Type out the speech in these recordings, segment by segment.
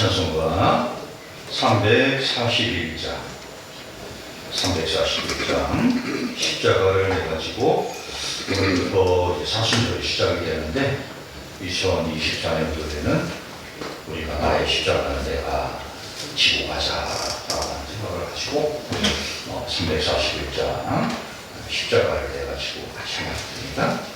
찬송가 341장 십자가를 해가지고 오늘부터 사순절이 시작이 되는데 2024년도에는 우리가 나의 십자가는 내가 지고 가자라는 생각을 가지고 341장 십자가를 내가 지고 같이 하겠습니다.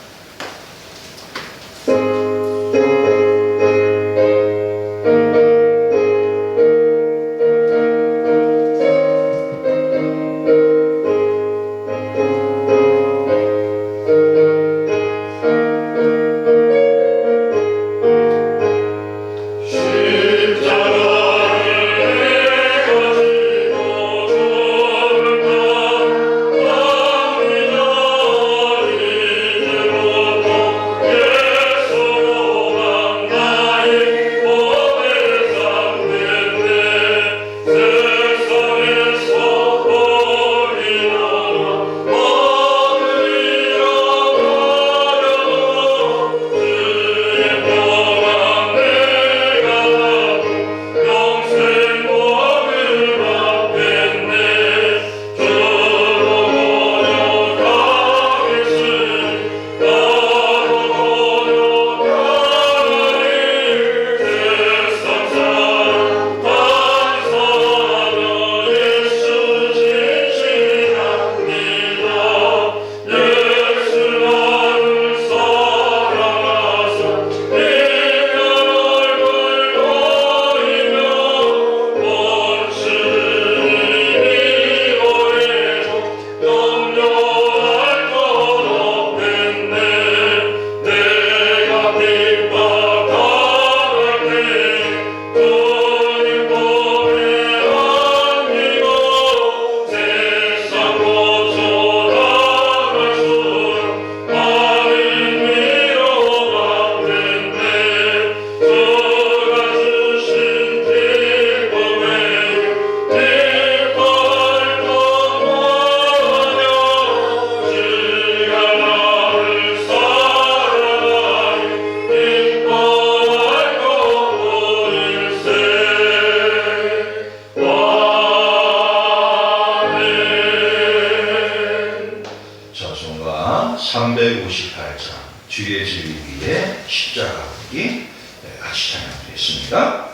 찬송가 358장 주의 질 위에 십자가 오기 같이 찬양드리겠습니다.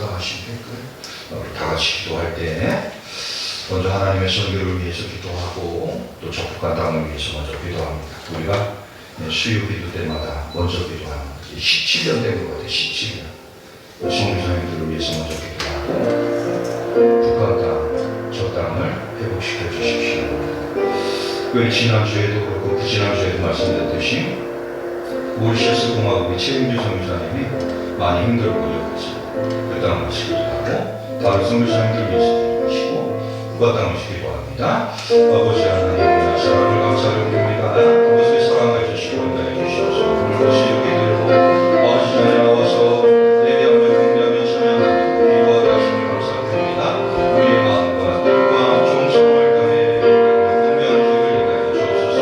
하시면 될 거예요. 우리 다 같이 기도할 때 먼저 하나님의 선교를 위해서 기도하고 또 적국한 땅을 위해서 먼저 기도합니다. 우리가 수요 기도 때마다 먼저 기도하는 거지. 17년 된 것 같아요. 17년. 선교사님들을 위해서 먼저 기도하고 북한 땅, 저 땅을 회복시켜 주십시오. 그 지난주에도 그렇고 지난주에도 말씀드렸듯이 모리셔스 공화국의 최은주 선교사님이 많이 힘들고 있었죠. 그 땅을 기도하고 다른 선교사님들 위해서 기도하시고 북한 땅을 기도합니다. 아버지 하나님 사랑을 감사드립니다. 아버지의 사랑을 주시고 은혜해 주시옵소서. 오늘 다시 이렇게 들고 아버지 자리에 나와서 예배하며 경배하며 찬양하며 기도하게 하심을 감사드립니다. 우리의 마음과 뜻과 정성을 다해 경배하는 기회를 인하여 주옵소서.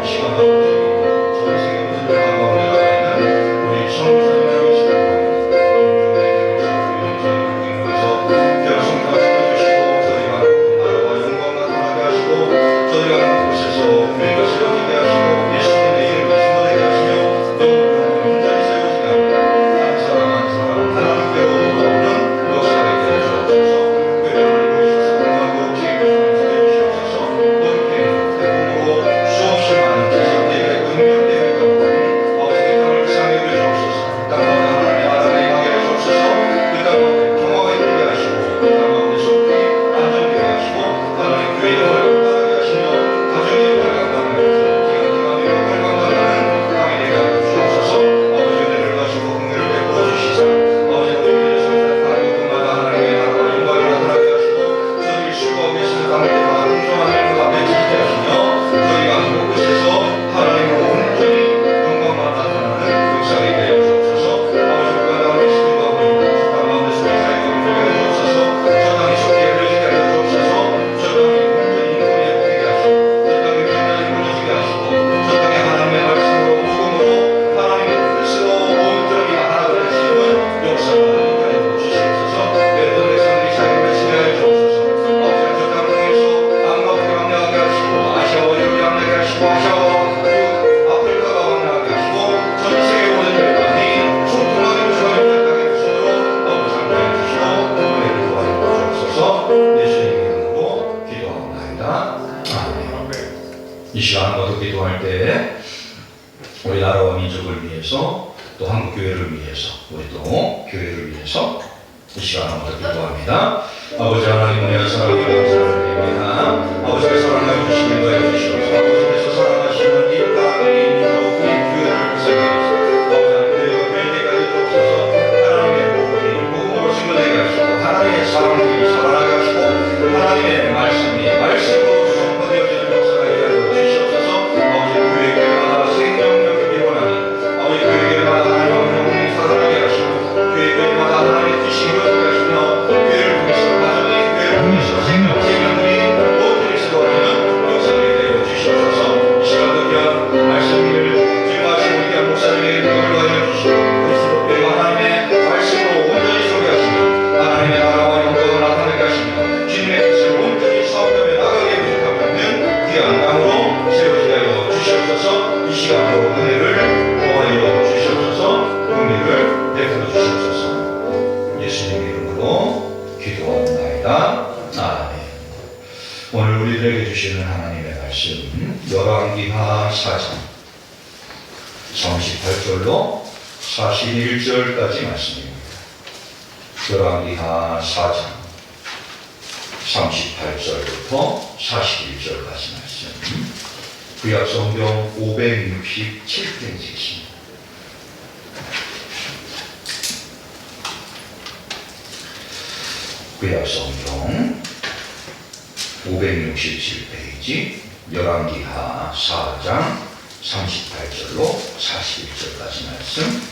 이 시간 아버지 전 세계 모든 가운데 나가 있는 우리 선교사님을 위해서 이 시간 모두 기도할 때 우리 나라와 민족을 위해서 또 한국 교회를 위해서 우리 또 교회를 위해서 이 시간 모두 기도합니다. 아버지 하나님 은혜와 사랑을 감사드립니다. 아버지의 사랑을 주시는 거에 주시옵소서. 아버지께서 사랑하시는 이 땅, 이 민족, 이 교회를 세계에서 아버지 하나님 교회가 될 때까지 주옵소서. 하나님의 복음으로 증거되게 하시고 하나님의 사랑이 살아나게 하시고 하나님의 말씀으로 선포되어지는 역사가 일어나게 주시옵소서. 아버지 교회마다 생명력이 일어나니 아버지 교회마다 하나님의 영혼이 살아나게 하시고 교회마다 하나님의 뜻이 이루어지게 하시며 교회를 통해서 가정이 교회를 통해서 생명들이 모든 있어버리는 역사가 되어 주시옵소서. 이 시간도 귀한 말씀을 증거하시는 귀한 목사님에게 영광을 받아 주시고 그리스도 교회가 하나님의 말씀으로 온전히 소개하시며 하나님의 나라와 영광을 나타내게 하시며 주님의 뜻을 온전히 사업하며 나가게 부족함 없는 귀한 땅으로 세워지게 하여 주시옵소서. 이 시간도 은혜를 더하여 주시옵소서. 은혜를 베풀어 주시옵소서. 예수님의 이름으로 기도합니다. 아멘. 오늘 우리들에게 주시는 하나님의 말씀 열왕기하 4장 38절로 41절까지 말씀입니다. 열왕기하 4장 38절부터 41절까지 말씀. 구약 성경 567페이지입니다. 구약 성경 567페이지 열왕기하 4장 38절로 41절까지 말씀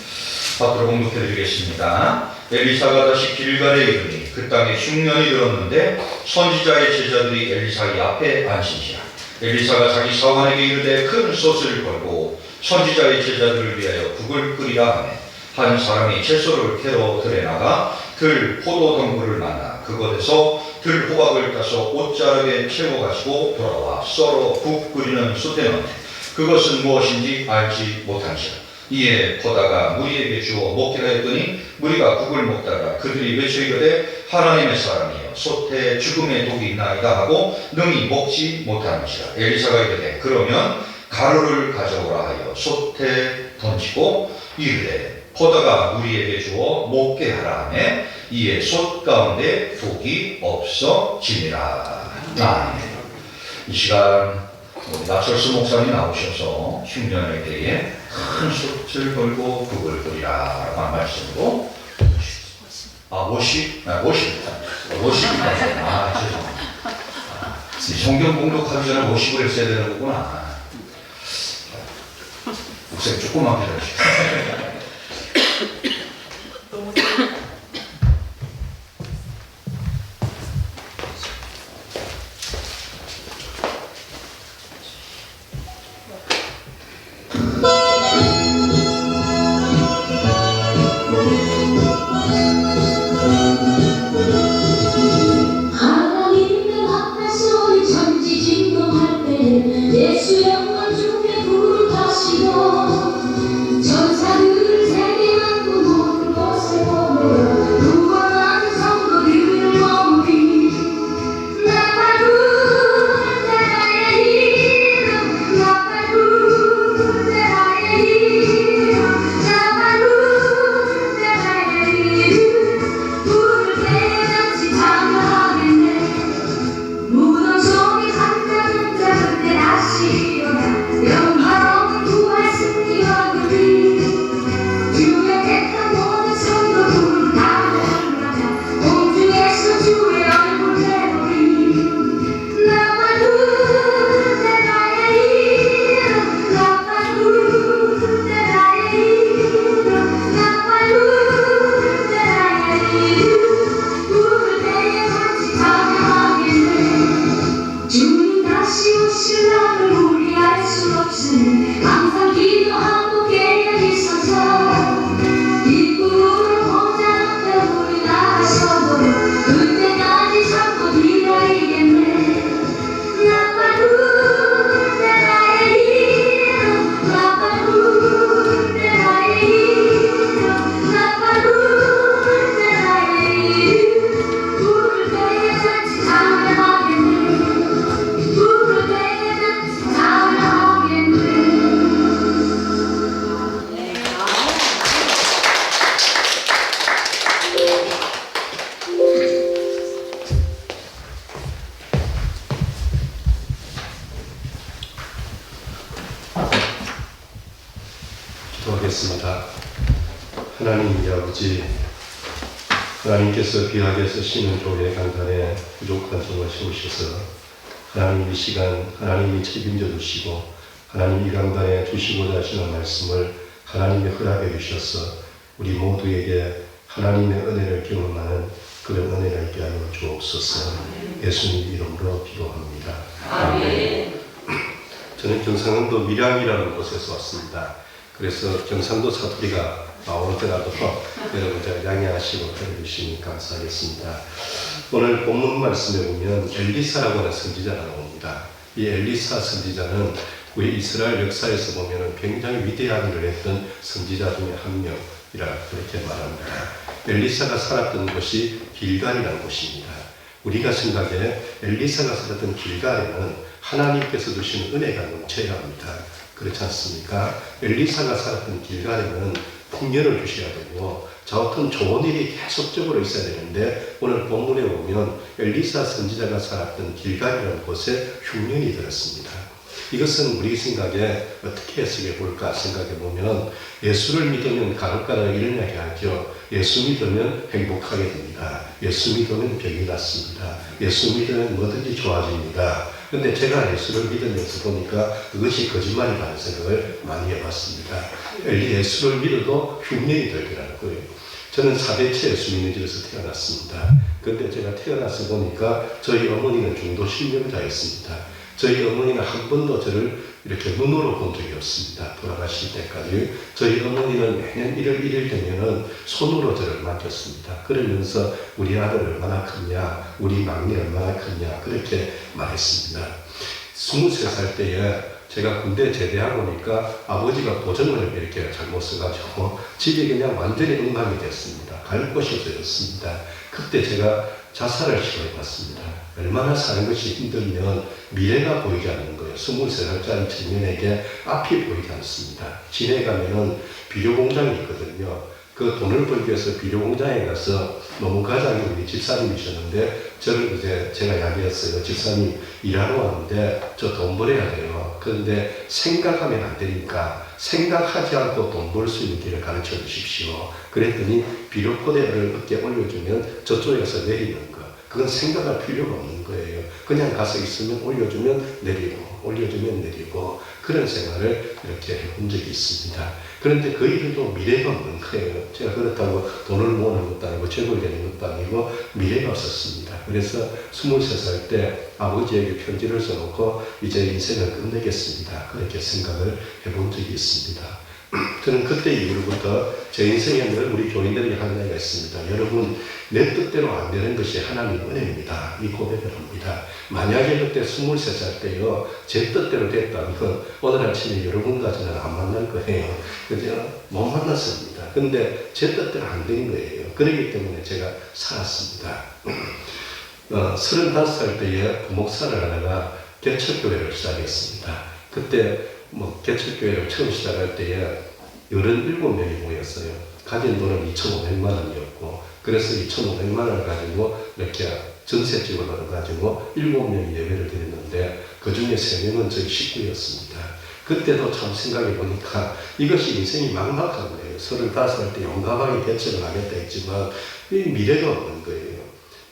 앞으로 공독해 드리겠습니다. 엘리사가 다시 길갈에 이르니 그 땅에 흉년이 들었는데 선지자의 제자들이 엘리사의 앞에 앉으시라. 엘리사가 자기 사관에게 이르되 큰 솥을 걸고 선지자의 제자들을 위하여 국을 끓이라 하매 한 사람이 채소를 캐러 들에 나가 들 포도덩굴을 만나 그곳에서 들 호박을 따서 옷자락에 채워가지고 돌아와 썰어 국 끓이는 솥에 넣되 그것은 무엇인지 알지 못한지라. 이에 포다가 무리에게 주어 먹기라 했더니 무리가 국을 먹다가 그들이 외쳐 이르되 하나님의 사람이여 솥에 죽음의 독이 있나이다 하고 능히 먹지 못하는지라. 엘리사가 이르되 그러면 가루를 가져오라 하여 솥에 던지고 이르되 포다가 무리에게 주어 먹게 하라 하매 이에 솥 가운데 독이 없어지니라. 아멘. 이 시간 나철수 목사님이 나오셔서 흉년의 때에 큰 솥을 걸고 국을 끓이라 라고 한 말씀으로 죄송합니다. 성경 공독하기 전에 모십을 했어야 되는 거구나. 목사님 조금만 기다려주세요. 기도하겠습니다. 하나님 아버지, 하나님께서 귀하게 쓰시는 교회 강단에 부족한 종을 세우셔서 하나님 이 시간 하나님이 책임져 주시고 하나님 이 강단에 주시고자 하시는 말씀을 하나님이 허락해 주셔서 우리 모두에게 하나님의 은혜를 경험하는 그런 은혜가 있게 하여 주옵소서. 예수님 이름으로 기도합니다. 아멘. 저는 경상도 밀양이라는 곳에서 왔습니다. 그래서 경상도 사투리가 나올 때라도 여러분들 양해하시고 들어주시니 감사하겠습니다. 오늘 본문 말씀에 보면 엘리사라고 하는 선지자가 나옵니다. 이 엘리사 선지자는 우리 이스라엘 역사에서 보면 굉장히 위대한 일을 했던 선지자 중에 한 명이라 그렇게 말합니다. 엘리사가 살았던 곳이 길갈이라는 곳입니다. 우리가 생각해 엘리사가 살았던 길갈에는 하나님께서 주신 은혜가 넘쳐야 합니다. 그렇지 않습니까? 엘리사가 살았던 길갈에는 풍년을 주셔야 되고 어떤 좋은 일이 계속적으로 있어야 되는데 오늘 본문에 보면 엘리사 선지자가 살았던 길갈이라는 곳에 흉년이 들었습니다. 이것은 우리 생각에 어떻게 해석해 볼까 생각해 보면 예수를 믿으면 가득가득 이런 이야기 하죠. 예수 믿으면 행복하게 됩니다. 예수 믿으면 병이 낫습니다. 예수 믿으면 뭐든지 좋아집니다. 그런데 제가 예수를 믿으면서 보니까 그것이 거짓말이라는 생각을 많이 해봤습니다. 예수를 믿어도 흉년이 들더라는 거예요. 저는 4대째 예수 믿는 집에서 태어났습니다. 그런데 제가 태어나서 보니까 저희 어머니는 중도 신명자였습니다. 저희 어머니는 한 번도 저를 이렇게 눈으로 본 적이 없습니다. 돌아가실 때까지. 저희 어머니는 매년 1월 1일 되면은 손으로 저를 맡겼습니다. 그러면서 우리 아들 얼마나 컸냐, 우리 막내 얼마나 컸냐, 그렇게 말했습니다. 23살 때에 제가 군대 제대하고 보니까 아버지가 보정을 이렇게 잘못 써가지고 집이 그냥 완전히 엉망이 됐습니다. 갈 곳이 없었습니다. 그때 제가 자살을 시도해봤습니다. 얼마나 사는 것이 힘들면 미래가 보이지 않는 거예요. 23살짜리 청년에게 앞이 보이지 않습니다. 시내 가면은 비료 공장이 있거든요. 그 돈을 벌기 위해서 비료 공장에 가서 농가장이 우리 집사님이셨는데 저를 이제 제가 이야기했어요. 집사님 일하러 왔는데 저 돈 벌어야 돼요. 그런데 생각하면 안 되니까 생각하지 않고 돈 벌 수 있는 길을 가르쳐 주십시오. 그랬더니 비료 포대를 어깨에 올려주면 저쪽에서 내리는 거. 그건 생각할 필요가 없는 거예요. 그냥 가서 있으면 올려주면 내리고 올려주면 내리고 그런 생활을 이렇게 해본 적이 있습니다. 그런데 그 일도 미래가 없는 거예요. 제가 그렇다고 돈을 모으는 것도 아니고 재벌이 되는 것도 아니고 미래가 없었습니다. 그래서 23살 때 아버지에게 편지를 써놓고 이제 인생을 끝내겠습니다. 그렇게 생각을 해본 적이 있습니다. 저는 그때 이후로부터 제 인생에 늘 우리 교인들이 하는 얘기가 있습니다. 여러분, 내 뜻대로 안 되는 것이 하나님의 은혜입니다. 이 고백을 합니다. 만약에 그때 23살 때요, 제 뜻대로 됐다면 오늘 아침에 여러분과 저는 안 만날 거예요. 그죠? 못 만났습니다. 근데 제 뜻대로 안 된 거예요. 그렇기 때문에 제가 살았습니다. 35살 때에 부목사를 하다가 개척교회를 시작했습니다. 그때 개척교회를 처음 시작할 때에 87명이 모였어요. 가진 돈은 2,500만 원이었고, 그래서 2,500만 원을 가지고 이렇게 전셋집을 얻어가지고 7명이 예배를 드렸는데, 그 중에 3명은 저희 식구였습니다. 그때도 참 생각해 보니까 이것이 인생이 막막한 거예요. 35살 때 용감하게 개척을 하겠다 했지만, 이 미래가 없는 거예요.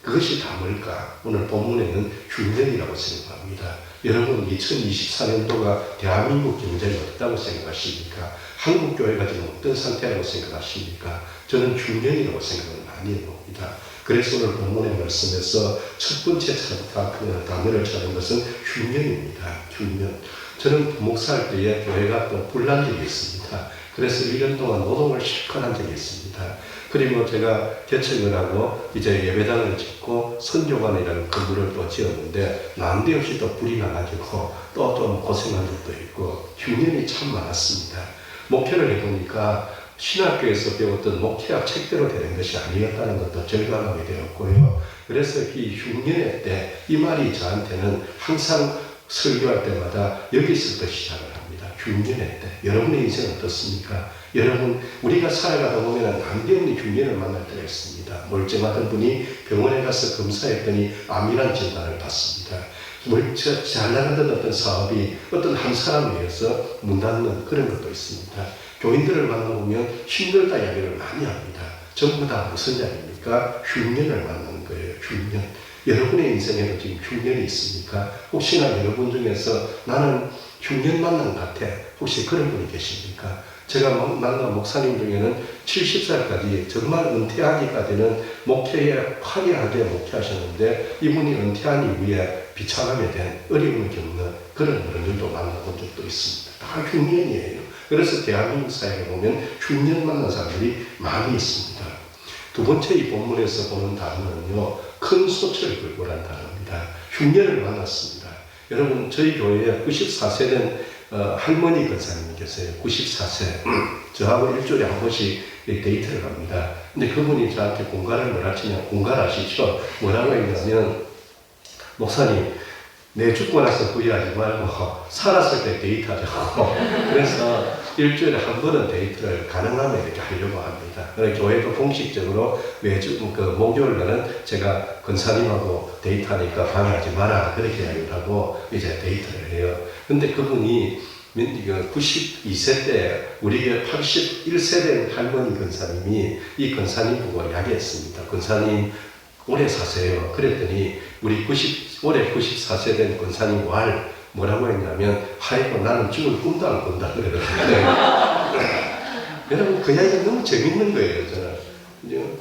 그것이 다 뭘까? 오늘 본문에는 흉년이라고 생각합니다. 여러분, 2024년도가 대한민국 경제가 어떻다고 생각하십니까? 한국교회가 지금 어떤 상태라고 생각하십니까? 저는 흉년이라고 생각을 많이 해봅니다. 그래서 오늘 본문의 말씀에서 첫 번째 단어를 찾은 것은 흉년입니다. 흉년. 저는 부목사할 때에 교회가 또 불난 적이 있습니다. 그래서 1년 동안 노동을 실컷 한 적이 있습니다. 그리고 제가 개척을 하고 이제 예배당을 짓고 선교관이라는 건물을 또 지었는데 난데없이 또 불이 나가지고 또 좀 고생한 적도 있고 흉년이 참 많았습니다. 목회를 해보니까 신학교에서 배웠던 목회학 책대로 되는 것이 아니었다는 것도 절감하게 되었고요. 그래서 이 흉년의 때 이 말이 저한테는 항상 설교할 때마다 여기서부터 시작을 합니다. 흉년의 때. 여러분의 인생 어떻습니까? 여러분, 우리가 살아가다 보면 난데없는 흉년을 만날 때가 있습니다. 멀쩡하던 분이 병원에 가서 검사했더니 암이란 진단을 받습니다. 잘 나가던 어떤 사업이 어떤 한 사람에 의해서 문 닫는 그런 것도 있습니다. 교인들을 만나보면 힘들다 이야기를 많이 합니다. 전부 다 무슨 이야기입니까? 흉년을 만나는 거예요. 흉년. 여러분의 인생에도 지금 흉년이 있습니까? 혹시나 여러분 중에서 나는 흉년 만난 것 같아. 혹시 그런 분이 계십니까? 제가 만난 목사님 중에는 70살까지 정말 은퇴하기까지는 목회에 화려하게 목회하셨는데 이분이 은퇴한 이후에 비참함에 대한 어려움을 겪는 그런 어른들도 만나본 적도 있습니다. 다 흉년이에요. 그래서 대한민국 사회에 보면 흉년 만난 사람들이 많이 있습니다. 두 번째 이 본문에서 보는 단어는요, 큰 소철을 끌고 란 단어입니다. 흉년을 만났습니다. 여러분, 저희 교회에 94세 된 할머니 권사님이 계세요. 94세. 저하고 일주일에 한 번씩 데이트를 합니다. 근데 그분이 저한테 공갈을 뭐라 치냐, 공갈 아시죠? 뭐라고 했냐면, 목사님, 내 죽고 나서 후회하지 말고 살았을 때 데이트하자고. 그래서 일주일에 한 번은 데이트를 가능하면 이렇게 하려고 합니다. 그래서 교회도 공식적으로 매주 목요일 날은 제가 권사님하고 데이트하니까 방해하지 마라 그렇게 이야기를 하고 이제 데이트를 해요. 근데 그분이 92세 때 우리 교회 81세 된 할머니 권사님이 이 권사님 보고 이야기했습니다. 권사님 오래 사세요. 그랬더니 올해 94세 된 권사님 뭐라고 했냐면, 하이고 나는 죽을 꿈도 안 꾼다 그러더라고요. 여러분, 그 이야기가 너무 재밌는 거예요, 저는.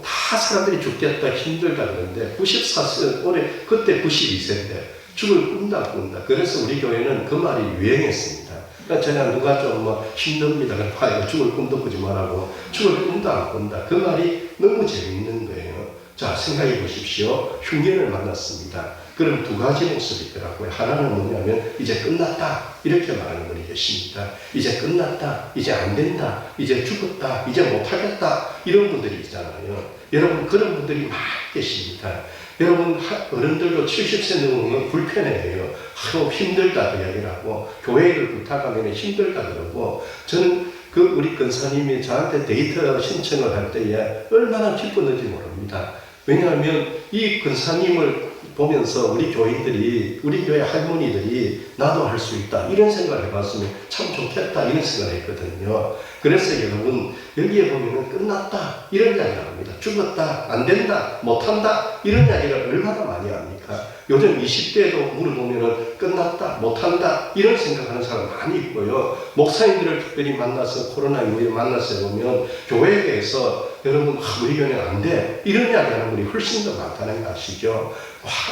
다 사람들이 죽겠다, 힘들다 그러는데, 94세, 그때 92세인데, 죽을 꿈도 안 꾼다. 그래서 우리 교회는 그 말이 유행했습니다. 그러니까 저냥 누가 좀 힘듭니다. 그러니까 죽을 꿈도 꾸지 말라고, 죽을 꿈도 안 꾼다. 그 말이 너무 재밌는 거예요. 자, 생각해 보십시오. 흉년을 만났습니다. 그런 두 가지 모습이 있더라고요. 하나는 뭐냐면 이제 끝났다 이렇게 말하는 분이 계십니다. 이제 끝났다, 이제 안 된다, 이제 죽었다, 이제 못하겠다 이런 분들이 있잖아요. 여러분 그런 분들이 많이 계십니다. 여러분 어른들도 70세 넘으면 불편해해요. 하도 힘들다고 이야기를 하고 교회를 부탁하면 힘들다 그러고 저는 우리 권사님이 저한테 데이터 신청을 할 때에 얼마나 기뻤는지 모릅니다. 왜냐하면 이 권사님을 보면서 우리 교인들이, 우리 교회 할머니들이 나도 할 수 있다 이런 생각을 해봤으면 참 좋겠다 이런 생각을 했거든요. 그래서 여러분 여기에 보면 끝났다 이런 이야기를 합니다. 죽었다, 안 된다, 못한다 이런 이야기를 얼마나 많이 합니까? 요즘 20대에도 물어보면 끝났다, 못한다 이런 생각하는 사람 많이 있고요. 목사님들을 특별히 만나서 코로나 이후에 만나서 보면 교회에서 여러분 우리 교회는 안 돼 이런 이야기하는 분이 훨씬 더 많다는 거 아시죠?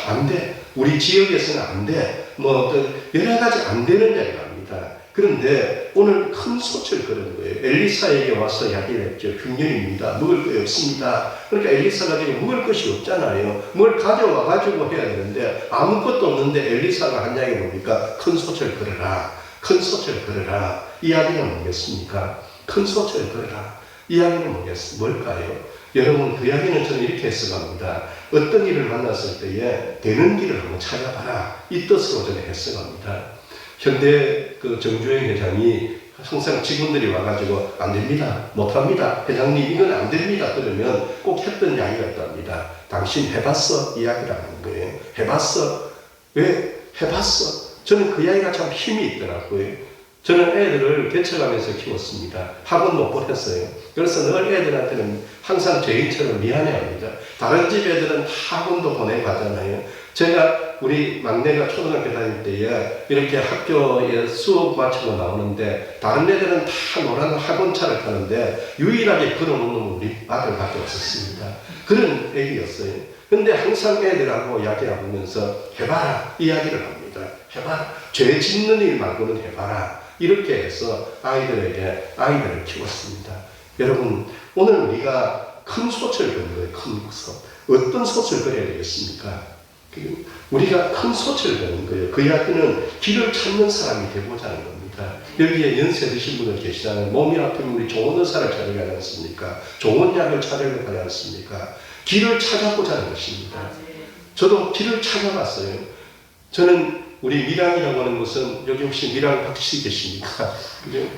안 돼, 우리 지역에서는 안 돼, 뭐 어떤 여러 가지 안 되는 이야기를 합니다. 그런데 오늘 큰 소치를 걸은 거예요. 엘리사에게 와서 이야기를 했죠. 흉년입니다. 먹을 거 없습니다. 그러니까 엘리사가 지금 먹을 것이 없잖아요. 뭘 가져와 가지고 해야 되는데 아무것도 없는데 엘리사가 한 이야기 뭡니까? 큰 소치를 걸어라. 큰 소치를 걸어라. 이야기는 뭐겠습니까? 큰 소치를 걸어라. 이야기는 뭘까요? 여러분 그 이야기는 저는 이렇게 해석합니다. 어떤 일을 만났을 때에 되는 길을 한번 찾아봐라. 이 뜻으로 저는 해석합니다. 현대 정주행 회장이 항상 직원들이 와가지고 안 됩니다, 못합니다, 회장님 이건 안 됩니다 그러면 꼭 했던 이야기가 있답니다. 당신 해봤어? 이야기를 하는 거예요. 해봤어? 왜? 해봤어? 저는 그 이야기가 참 힘이 있더라고요. 저는 애들을 개척하면서 키웠습니다. 학원 못 보냈어요. 그래서 늘 애들한테는 항상 죄인처럼 미안해합니다. 다른 집 애들은 학원도 보내고 하잖아요. 제가 우리 막내가 초등학교 다닐 때에 이렇게 학교에 수업 마치고 나오는데 다른 애들은 다 노란 학원차를 타는데 유일하게 걸어놓는 우리 아들밖에 없었습니다. 그런 애기였어요. 근데 항상 애들하고 이야기하면서 해봐라 이야기를 합니다. 해봐라. 죄 짓는 일 말고는 해봐라. 이렇게 해서 아이들을 키웠습니다. 여러분 오늘 우리가 큰 솥을 그린 거예요. 큰 솥. 어떤 솥을 그려야 되겠습니까? 우리가 큰 솥을 그린 거예요. 그 이야기는 길을 찾는 사람이 되고자 하는 겁니다. 여기에 연세 드신 분들 계시잖아요. 몸이 아프면 우리 좋은 의사를 찾으려 하지 않습니까? 좋은 약을 찾으려 하지 않습니까? 길을 찾아보자 하는 것입니다. 저도 길을 찾아봤어요. 저는 우리 밀양이라고 하는 것은 여기 혹시 밀양 박씨 계십니까?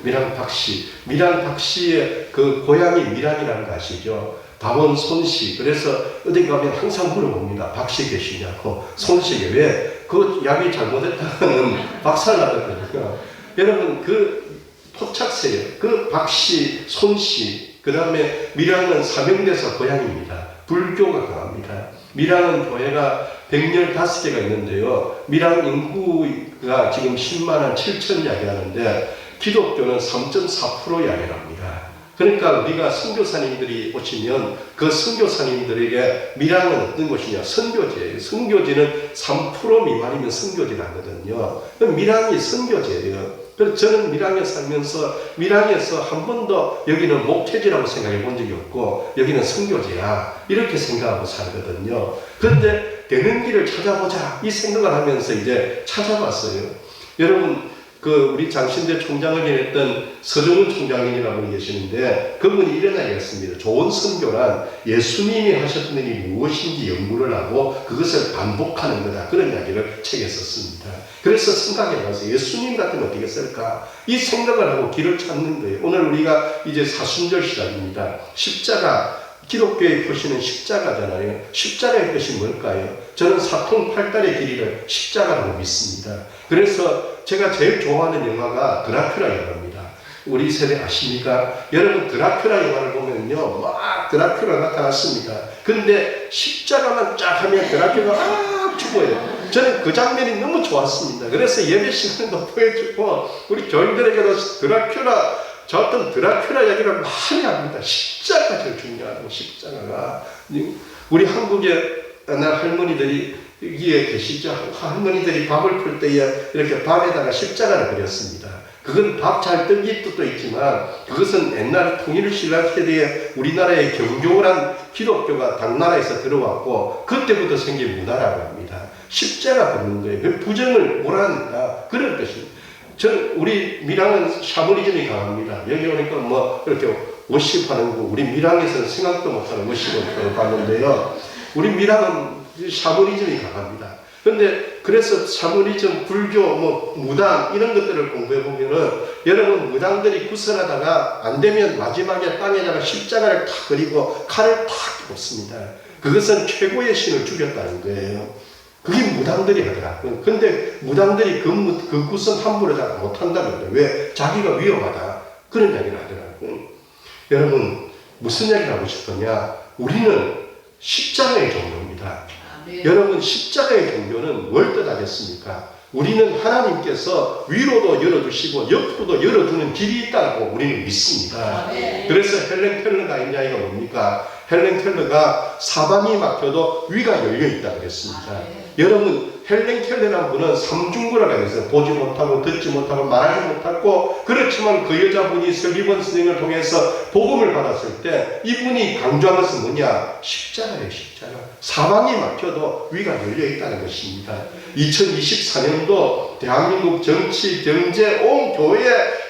밀양 박씨. 밀양 박씨의 그 고향이 밀양이라는 거 아시죠? 다원 손씨. 그래서 어디 가면 항상 물어봅니다. 박씨 계시냐고. 손씨에 왜? 그 약이 잘못했다는 박살나거든요. 여러분 그 포착세요. 그 박씨, 손씨. 그 다음에 밀양은 사명대사 고향입니다. 불교가 강합니다. 밀양은 교회가 115개가 있는데요. 밀양 인구가 지금 10만 7천 이야기하는데 기독교는 3.4% 이야기합니다. 그러니까 우리가 선교사님들이 오시면 그 선교사님들에게 밀양은 어떤 곳이냐? 선교지예요. 선교지는 3% 미만이면 선교지라거든요. 밀양이 선교지예요. 그래서 저는 밀양에 살면서 밀양에서 한 번도 여기는 목회지라고 생각해 본 적이 없고 여기는 선교지야 이렇게 생각하고 살거든요. 그런데 되는 길을 찾아보자 이 생각을 하면서 이제 찾아봤어요. 여러분 우리 장신대 총장을 지냈던 서정훈 총장님이라고 분이 계시는데 그분이 이런 이야기를 했습니다. 좋은 선교란 예수님이 하셨던 일이 무엇인지 연구를 하고 그것을 반복하는 거다. 그런 이야기를 책에 썼습니다. 그래서 생각해봐서 예수님 같으면 어떻게 쓸까? 이 생각을 하고 길을 찾는 거예요. 오늘 우리가 이제 사순절 시작입니다. 십자가, 기독교의 표시는 십자가잖아요. 십자가의 뜻이 뭘까요? 저는 사통팔달의 길이를 십자가라고 믿습니다. 그래서 제가 제일 좋아하는 영화가 드라큘라 영화입니다. 우리 세대 아십니까? 여러분 드라큘라 영화를 보면요 막 드라큘라 나타났습니다. 근데 십자가만 쫙 하면 드라큘라가 죽어요. 저는 그 장면이 너무 좋았습니다. 그래서 예배 시간도 보여주고 우리 교인들에게도 저 어떤 드라큘라 이야기를 많이 합니다. 십자가가 제일 중요하고 십자가가 우리 한국의 할머니들이 여기에 계시죠? 할머니들이 밥을 풀 때에 이렇게 밥에다가 십자가를 그렸습니다. 그건 밥 잘 뜨기 뜻도 있지만 그것은 옛날 통일신라 세대에 우리나라의 경종을 한 기독교가 당나라에서 들어왔고 그때부터 생긴 문화라고 합니다. 십자가 걷는 거예요. 그 부정을 몰아낸다. 그런 뜻입니다. 우리 밀양은 샤머니즘이 강합니다. 여기 오니까 뭐 이렇게 워십하는 거 우리 밀양에서는 생각도 못하는 워십을 봤는데요. 우리 밀양은 샤머니즘이 강합니다. 근데 그래서 샤머니즘, 불교, 뭐 무당 이런 것들을 공부해 보면은 여러분 무당들이 구설하다가 안 되면 마지막에 땅에다가 십자가를 탁 그리고 칼을 탁 꽂습니다. 그것은 최고의 신을 죽였다는 거예요. 그게 무당들이 하더라고요. 근데 무당들이 그 구선 함부로 잘 못한다는 거예요. 왜? 자기가 위험하다. 그런 이야기를 하더라고요. 여러분 무슨 이야기를 하고 싶으냐? 우리는 십자가의 종교입니다. 여러분 십자가의 종교는 뭘 뜻하겠습니까? 우리는 하나님께서 위로도 열어주시고 옆으로도 열어주는 길이 있다고 우리는 믿습니다. 그래서 헬렌 켈러가 이야기가 뭡니까? 헬렌 켈러가 사방이 막혀도 위가 열려있다 그랬습니다. 여러분 헬렌 켈러라는 분은 삼중고라고 해서 보지 못하고 듣지 못하고 말하지 못하고 그렇지만 그 여자분이 설기번 선생을 통해서 복음을 받았을 때 이분이 강조한 것은 뭐냐? 십자가예요. 십자가. 사방이 막혀도 위가 열려있다는 것입니다. 2024년도 대한민국 정치, 경제, 온 교회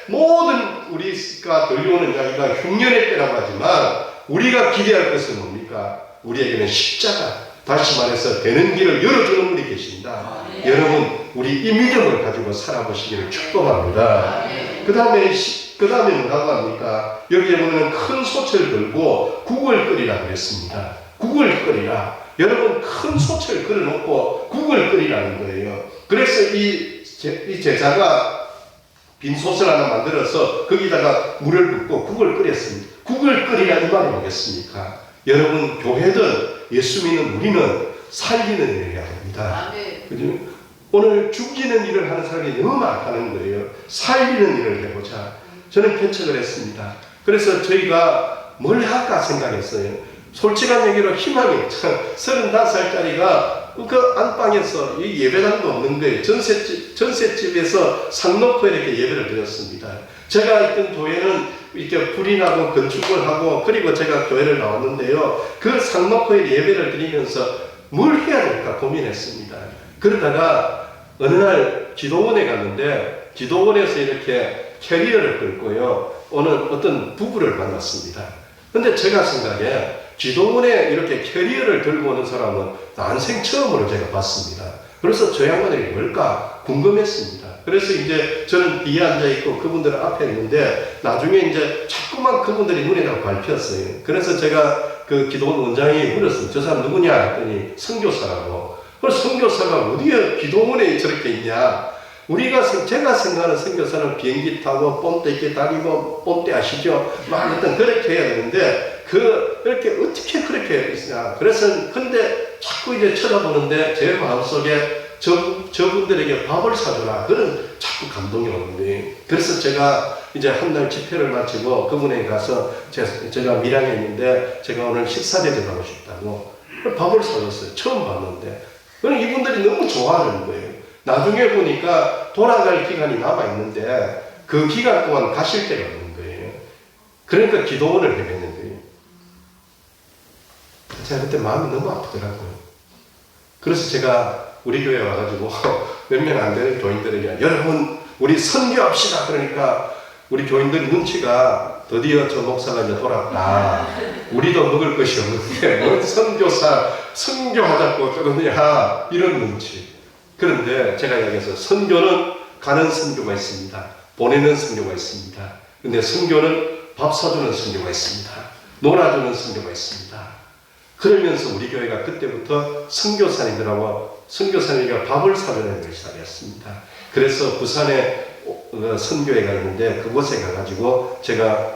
모든 우리가 들려오는 이야기가 흉년의 때라고 하지만 우리가 기대할 것은 뭡니까? 우리에게는 십자가. 다시 말해서 되는 길을 열어주는 분이 계신다. 여러분 우리 이 믿음을 가지고 살아보시기를 축복합니다. 그 다음에 뭐라고 합니까? 여기에 보면 큰 솥을 들고 국을 끓이라 그랬습니다. 국을 끓이라. 여러분 큰 솥을 끓여놓고 국을 끓이라는 거예요. 그래서 이 제자가 빈 솥을 하나 만들어서 거기다가 물을 붓고 국을 끓였습니다. 국을 끓이라 이 말이 뭐겠습니까? 여러분 교회든 예수 믿는 우리는 살리는 일을 해야 됩니다. 그죠? 오늘 죽이는 일을 하는 사람이 너무 많다는 거예요. 살리는 일을 해보자. 저는 개척을 했습니다. 그래서 저희가 뭘 할까 생각했어요. 솔직한 얘기로 희망이 없잖아요. 35살짜리가 그 안방에서 이 예배당도 없는 거예요. 전셋집에서 상 놓고 이렇게 예배를 드렸습니다. 제가 있던 교회는 이렇게 불이 나고 건축을 하고 그리고 제가 교회를 나왔는데요. 그 상 놓고 예배를 드리면서 뭘 해야 될까 고민했습니다. 그러다가 어느 날 기도원에 갔는데 기도원에서 이렇게 캐리어를 끌고요. 어떤 부부를 만났습니다. 근데 제가 생각에 기도원에 이렇게 캐리어를 들고 오는 사람은 난생 처음으로 제가 봤습니다. 그래서 저 양반들이 뭘까 궁금했습니다. 그래서 이제 저는 뒤에 앉아있고 그분들은 앞에 있는데 나중에 이제 자꾸만 그분들이 눈에다가 밟혔어요. 그래서 제가 그 기도원 원장이 물었어요. 저 사람 누구냐 했더니 선교사라고. 그래서 선교사가 어디에 기도원에 저렇게 있냐. 제가 생각하는 선교사는 비행기 타고 뽐대 있게 다니고 뽐대 아시죠? 막 일단 그렇게 해야 되는데 이렇게 어떻게 그렇게 있으냐. 그래서 근데 자꾸 이제 쳐다보는데 제 마음속에 저분들에게 밥을 사주라. 그런 자꾸 감동이 오는데 그래서 제가 이제 한 날 집회를 마치고 그분에게 가서 제가 밀양에 있는데 제가 오늘 식사 대접하고 싶다고 밥을 사줬어요. 처음 봤는데 그럼 이분들이 너무 좋아하는 거예요. 나중에 보니까 돌아갈 기간이 남아있는데 그 기간 동안 가실 데가 없는 거예요. 그러니까 기도원을 헤매는 거예요. 제가 그때 마음이 너무 아프더라고요. 그래서 제가 우리 교회에 와가지고 몇 명 안 되는 교인들에게 여러분 우리 선교합시다. 그러니까 우리 교인들 눈치가 드디어 저 목사가 이제 돌아왔다. 우리도 먹을 것이 없는데 뭔 선교하자고 그러느냐 이런 눈치. 그런데 제가 여기서 선교는 가는 선교가 있습니다. 보내는 선교가 있습니다. 근데 선교는 밥 사주는 선교가 있습니다. 놀아주는 선교가 있습니다. 그러면서 우리 교회가 그때부터 선교사님과 밥을 사주는 걸 시작했습니다. 그래서 부산에 선교회가 있는데 그곳에 가가지고 제가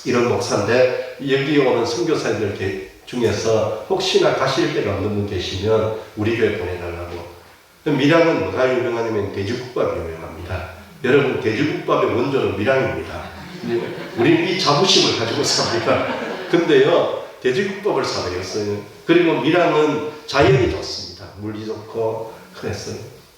이런 목사인데 여기 오는 선교사님들 중에서 혹시나 가실 데가 없는 분 계시면 우리 교회 보내달라고. 밀양은 뭐가 유명하냐면 돼지국밥이 유명합니다. 여러분 돼지국밥의 원조는 밀양입니다. 우리는 이 자부심을 가지고 삽니다. 근데요 돼지국밥을 사드렸어요. 그리고 밀양은 자연이 좋습니다. 물이 좋고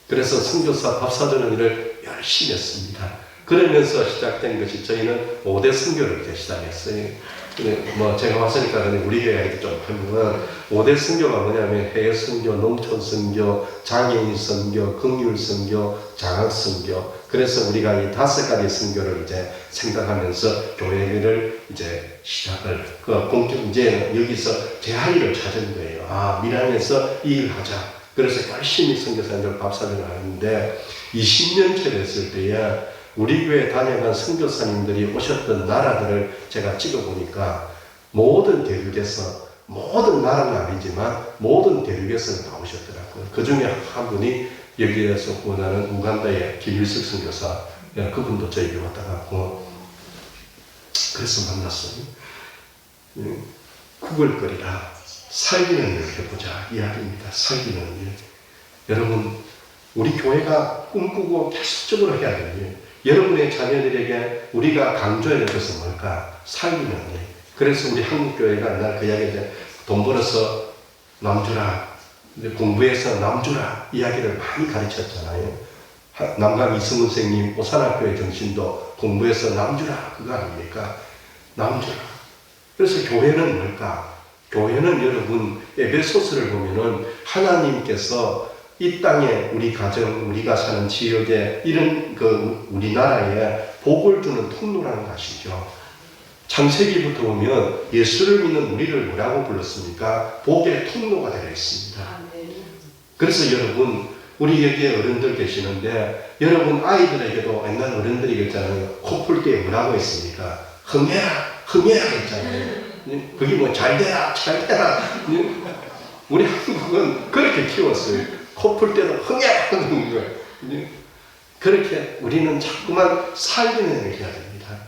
그래서 선교사 밥 사주는 일을 열심히 했습니다. 그러면서 시작된 것이 저희는 5대 선교를 이렇게 시작했어요. 근데 뭐 제가 왔으니까 우리 교회에도 좀 하면 5대 선교가 뭐냐면 해외 선교, 농촌 선교, 장애인 선교, 긍휼 선교, 장학 선교. 그래서 우리가 이 5가지 선교를 이제 생각하면서 교회를 이제 시작을 공적 이제 여기서 제 할 일을 찾은 거예요. 아, 밀양에서 이 일을 하자. 그래서 열심히 선교사님들 밥사를 하는데 20년째 됐을 때에 우리 교회 다녀간 선교사님들이 오셨던 나라들을 제가 찍어보니까 모든 대륙에서, 모든 나라는 아니지만 모든 대륙에서 나오셨더라고요. 그 중에 한 분이 여기에서 구원하는 우간다의 김일석 선교사, 그분도 저희 교회 왔다 갔고, 그래서 만났어요. 구걸거리라, 살리는 일을 해보자 이야기입니다. 살리는 일. 여러분, 우리 교회가 꿈꾸고 계속적으로 해야 되는 일, 여러분의 자녀들에게 우리가 강조해야 될 것은 뭘까? 살리는 일. 그래서 우리 한국교회가 날 그 이야기 이제 돈 벌어서 남주라, 공부해서 남주라 이야기를 많이 가르쳤잖아요. 남강 이승훈 선생님 오산학교의 정신도 공부해서 남주라 그거 아닙니까? 남주라. 그래서 교회는 뭘까? 교회는 여러분 에베소서를 보면은 하나님께서 이 땅에 우리 가정, 우리가 사는 지역에 이런 우리나라에 복을 주는 통로라는 것이죠. 창세기부터 보면 예수를 믿는 우리를 뭐라고 불렀습니까? 복의 통로가 되어 있습니다. 그래서 여러분, 우리 여기에 어른들 계시는데 여러분 아이들에게도 옛날 어른들이 그랬잖아요. 코 풀 때 뭐라고 했습니까? 흥해라, 흥해라 했잖아요. 그게 뭐 잘되라, 잘되라. 우리 한국은 그렇게 키웠어요. 코 풀 때도 흥해라 하는 거예요. 그렇게 우리는 자꾸만 살리는 일을 해야 됩니다.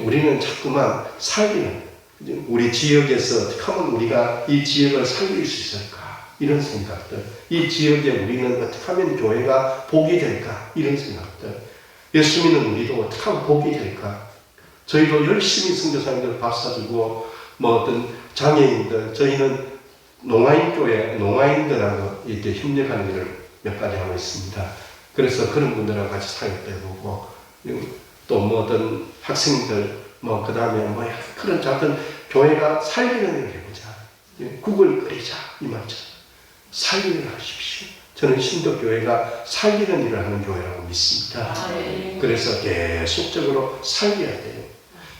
우리는 자꾸만 살리는, 우리 지역에서 어떻게 하면 우리가 이 지역을 살릴 수 있을까? 이런 생각들. 이 지역에 우리는 어떻게 하면 교회가 복이 될까? 이런 생각들. 예수 믿는 우리도 어떻게 하면 복이 될까? 저희도 열심히 선교사님들 밥 사주고 뭐 어떤 장애인들, 저희는 농아인교회, 농아인들하고 이렇게 협력하는 일을 몇 가지 하고 있습니다. 그래서 그런 분들하고 같이 사역도 해보고, 또 뭐 어떤 학생들, 뭐 그 다음에 뭐 그런 작은 교회가 살리는 일을 해보자. 국을 끓이자. 이 말처럼. 살리는 일을 하십시오. 저는 신도교회가 살리는 일을 하는 교회라고 믿습니다. 그래서 계속적으로 살려야 돼요.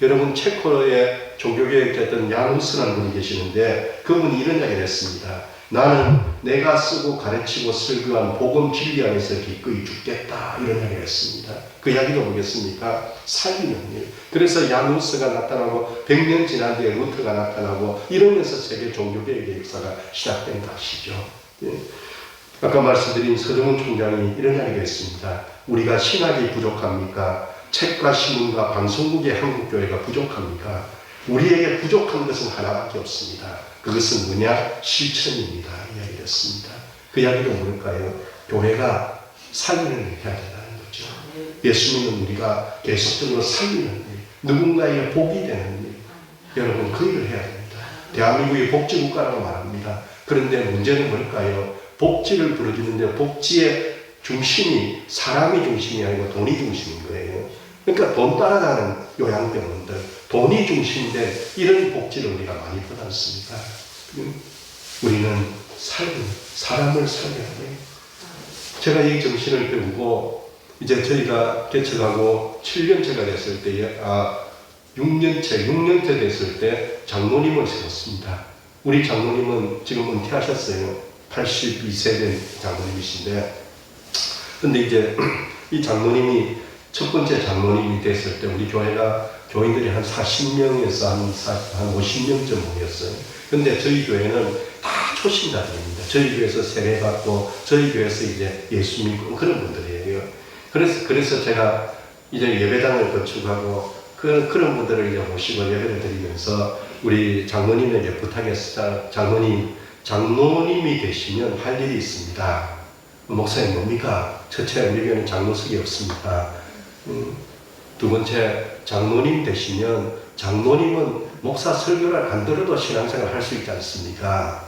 여러분 체코의 종교개혁했던 야누스라는 분이 계시는데 그분이 이런 이야기를 했습니다. 나는 내가 쓰고 가르치고 설교한 복음 진리 안에서 기꺼이 죽겠다 이런 이야기를 했습니다. 그 이야기도 보겠습니까? 살리는 일. 그래서 야누스가 나타나고 100년 지난 뒤에 루터가 나타나고 이러면서 세계 종교개혁의 역사가 시작된 것이죠. 예. 아까 말씀드린 서정훈 총장이 이런 이야기가 있습니다. 우리가 신학이 부족합니까? 책과 신문과 방송국의 한국교회가 부족합니까? 우리에게 부족한 것은 하나밖에 없습니다. 그것은 뭐냐? 실천입니다. 이야기를 했습니다. 그 이야기도 뭘까요? 교회가 살리는 일을 해야 된다는 거죠. 예수 믿는 우리가 계속적으로 살리는 일, 누군가에게 복이 되는 일, 여러분 그 일을 해야 됩니다. 대한민국이 복지국가라고 말합니다. 그런데 문제는 뭘까요? 복지를 부르짖는데 복지의 중심이 사람이 중심이 아니고 돈이 중심인 거예요. 그러니까 돈 따라가는 요양병원들, 돈이 중심인데 이런 복지를 우리가 많이 받지 않습니까? 우리는 사람을 살려야 돼요. 제가 이 정신을 배우고 이제 저희가 개척하고 7년째가 됐을 때에 6년째 됐을 때 장로님을 세웠습니다. 우리 장로님은 지금 은퇴하셨어요. 82세 된 장로님이신데, 근데 이제 이 장로님이 첫 번째 장로님이 됐을 때 우리 교회가 교인들이 한 40명에서 한 50명쯤 모였어요. 근데 저희 교회는 다 초신자들입니다. 저희 교회에서 세례받고 저희 교회에서 이제 예수 믿고 그런 분들이에요. 그래서 제가 이제 예배당을 건축하고 그런 분들을 이제 모시고 예배를 드리면서 우리 장로님에게 부탁했습니다. 장로님이 되시면 할 일이 있습니다. 목사님 뭡니까? 첫째, 우리 교회는 장로석이 없습니다. 두 번째, 장로님 되시면 장로님은 목사 설교를 안 들어도 신앙생활 할 수 있지 않습니까?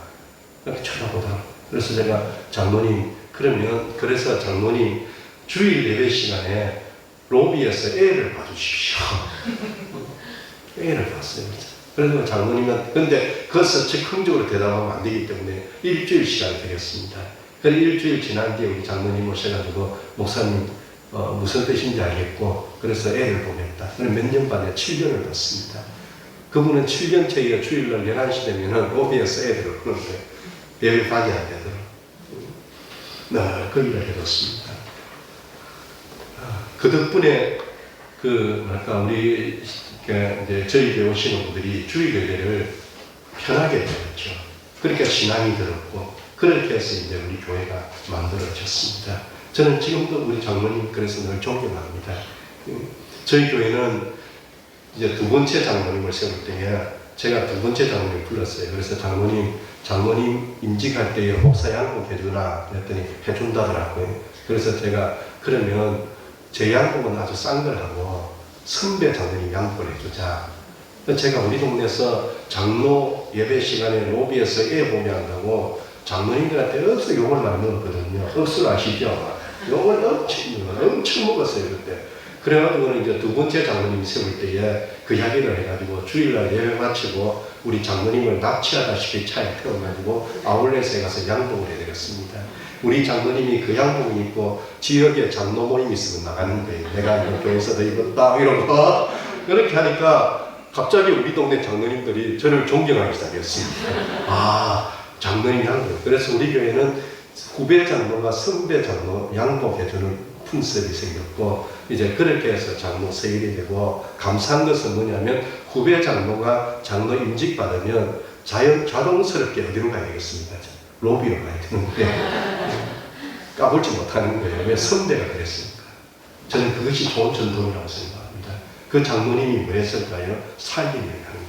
이렇게 쳐다보다. 그래서 제가 장로님, 그래서 장로님 주일 예배 시간에 로비에서 애를 봐주십시오. 애를 봤어요. 그래서 장로님은, 근데 그것을 즉흥적으로 대답하면 안 되기 때문에 일주일 시간을 드렸습니다. 그래서 일주일 지난 뒤에 우리 장로님 오셔가지고, 목사님, 무슨 뜻인지 알겠고, 그래서 애를 보냈다. 그럼 몇 년 만에 7년을 봤습니다. 그분은 7년째에 주일날 11시 되면은 로비에서 애들을 보는데, 예배반이 안 되도록. 늘 그 일을 해뒀습니다. 그 덕분에, 우리, 이제 저희 교회 오시는 분들이 주일 예배를 편하게 드렸죠. 그러니까 신앙이 들었고, 그렇게 해서 이제 우리 교회가 만들어졌습니다. 저는 지금도 우리 장로님 그래서 늘 존경합니다. 저희 교회는 이제 두 번째 장로님을 세울 때에 제가 두 번째 장로님 불렀어요. 그래서 장로님 임직할 때에 목사 양복 해주나 그랬더니 해준다더라고요. 그래서 제가 그러면 제 양복은 아주 싼 걸 하고 선배 장로님 양복을 해주자. 제가 우리 동네에서 장로 예배 시간에 로비에서 애 보게 한다고 장로님들한테 억수 욕을 많이 먹었거든요. 억수 아시죠? 욕을 엄청 먹었어요, 그때. 그래가지고는 이제 두 번째 장로님 세울 때에 그 이야기를 해가지고 주일날 예배 마치고 우리 장로님을 납치하다시피 차에 태워가지고 아울렛에 가서 양복을 해드렸습니다. 우리 장로님이 그 양복을 입고 지역에 장로 모임 있으면 나가는 거예요. 내가 교회에서도 입었다 이러고 그렇게 하니까 갑자기 우리 동네 장로님들이 저를 존경하기 시작했습니다. 장로님 양복. 그래서 우리 교회는 후배 장로가 선배 장로 양복해주는 품습이 생겼고, 이제 그렇게 해서 장로 세일이 되고, 감사한 것은 뭐냐면 후배 장로가 장로 임직 받으면 자동스럽게 어디로 가야 되겠습니까? 로비로 가야 되는데 까불지 못하는 거예요. 왜? 선배가 그랬으니까. 저는 그것이 좋은 전통이라고 생각합니다. 그 장로님이 뭐 했을까요? 살림을 하는 거예요.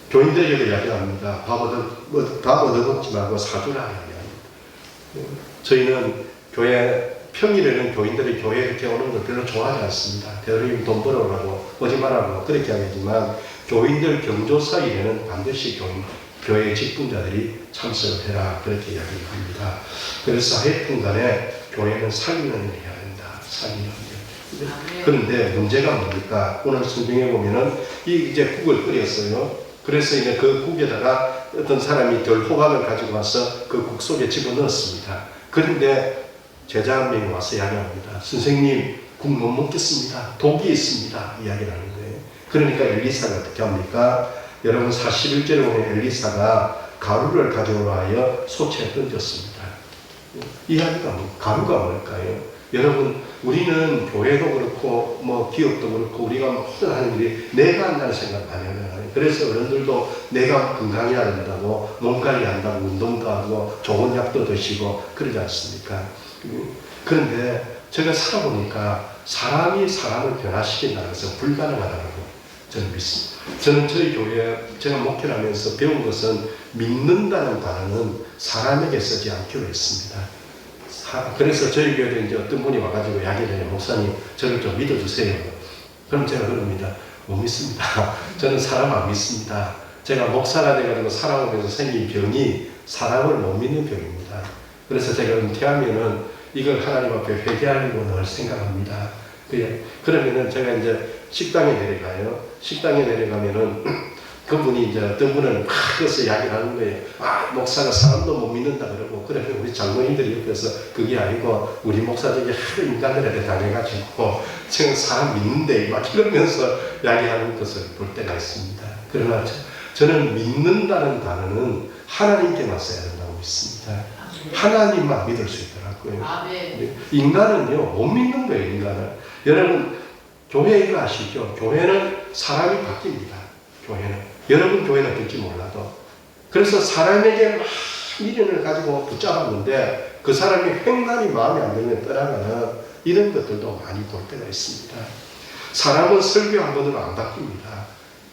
교인들에게도 이야기합니다. 밥 얻어먹지 말고 사주라 이야기합니다. 저희는 교회 평일에는 교인들이 교회에 이렇게 오는 걸 별로 좋아하지 않습니다. 대리님 돈 벌어오라고 오지 말라고 그렇게 하겠지만 교인들 경조사일에는 반드시 교회 직분자들이 참석을 해라 그렇게 이야기합니다. 그래서 하여튼 간에 교회는 살리는 일을 해야 된다. 살리는 일. 그런데 문제가 뭡니까? 오늘 성경에 보면은 이제 국을 끓였어요. 그래서 이제 그 국에다가 어떤 사람이 덜 호박을 가지고 와서 그 국 속에 집어넣었습니다. 그런데 제자 한 명이 와서 이야기합니다. 선생님, 국 못 먹겠습니다. 독이 있습니다. 이야기를 하는 거예요. 그러니까 엘리사가 어떻게 합니까? 여러분 41절에 보면 엘리사가 가루를 가져오라 하여 소채에 던졌습니다. 이야기가 가루가 뭘까요? 여러분, 우리는 교회도 그렇고 뭐 기업도 그렇고 우리가 모든 하는 일이 내가 한다는 생각 많이 하잖아요. 그래서 어른들도 내가 건강해야 된다고 몸 관리한다고 운동도 하고 좋은 약도 드시고 그러지 않습니까? 그런데 제가 살아보니까 사람이 사람을 변화시킨다는 것은 불가능하다고 저는 믿습니다. 저는 저희 교회에 제가 목회를 하면서 배운 것은 믿는다는 단어는 사람에게 쓰지 않기로 했습니다. 그래서 저희 교회에 이제 어떤 분이 와가지고 이야기를 해요. 목사님, 저를 좀 믿어주세요. 그럼 제가 그럽니다. 못 믿습니다. 저는 사람 안 믿습니다. 제가 목사가 돼가지고 살아오면서 생긴 병이 사람을 못 믿는 병입니다. 그래서 제가 은퇴하면은 이걸 하나님 앞에 회개하려고 늘 생각합니다. 그러면은 제가 이제 식당에 내려가요. 식당에 내려가면은 그분이 이제 어떤 분은 막 그래서 이야기를 하는 거예요. 목사가 사람도 못 믿는다 그러고, 그러면 우리 장로님들이 옆에서 그게 아니고 우리 목사들이 하도 인간들한테 당해가지고 지금 사람 믿는데 막 이러면서 이야기하는 것을 볼 때가 있습니다. 그러나 저는 믿는다는 단어는 하나님께만 써야 된다고 믿습니다. 하나님만 믿을 수 있더라고요. 인간은요, 못 믿는 거예요, 인간은. 여러분, 교회 이거 아시죠? 교회는 사람이 바뀝니다. 교회는. 여러분 교회는 어떨지 몰라도. 그래서 사람에게 막 미련을 가지고 붙잡았는데 그 사람이 횡단이 마음에 안 들면 떠나가는 이런 것들도 많이 볼 때가 있습니다. 사람은 설교 한 번으로 안 바뀝니다.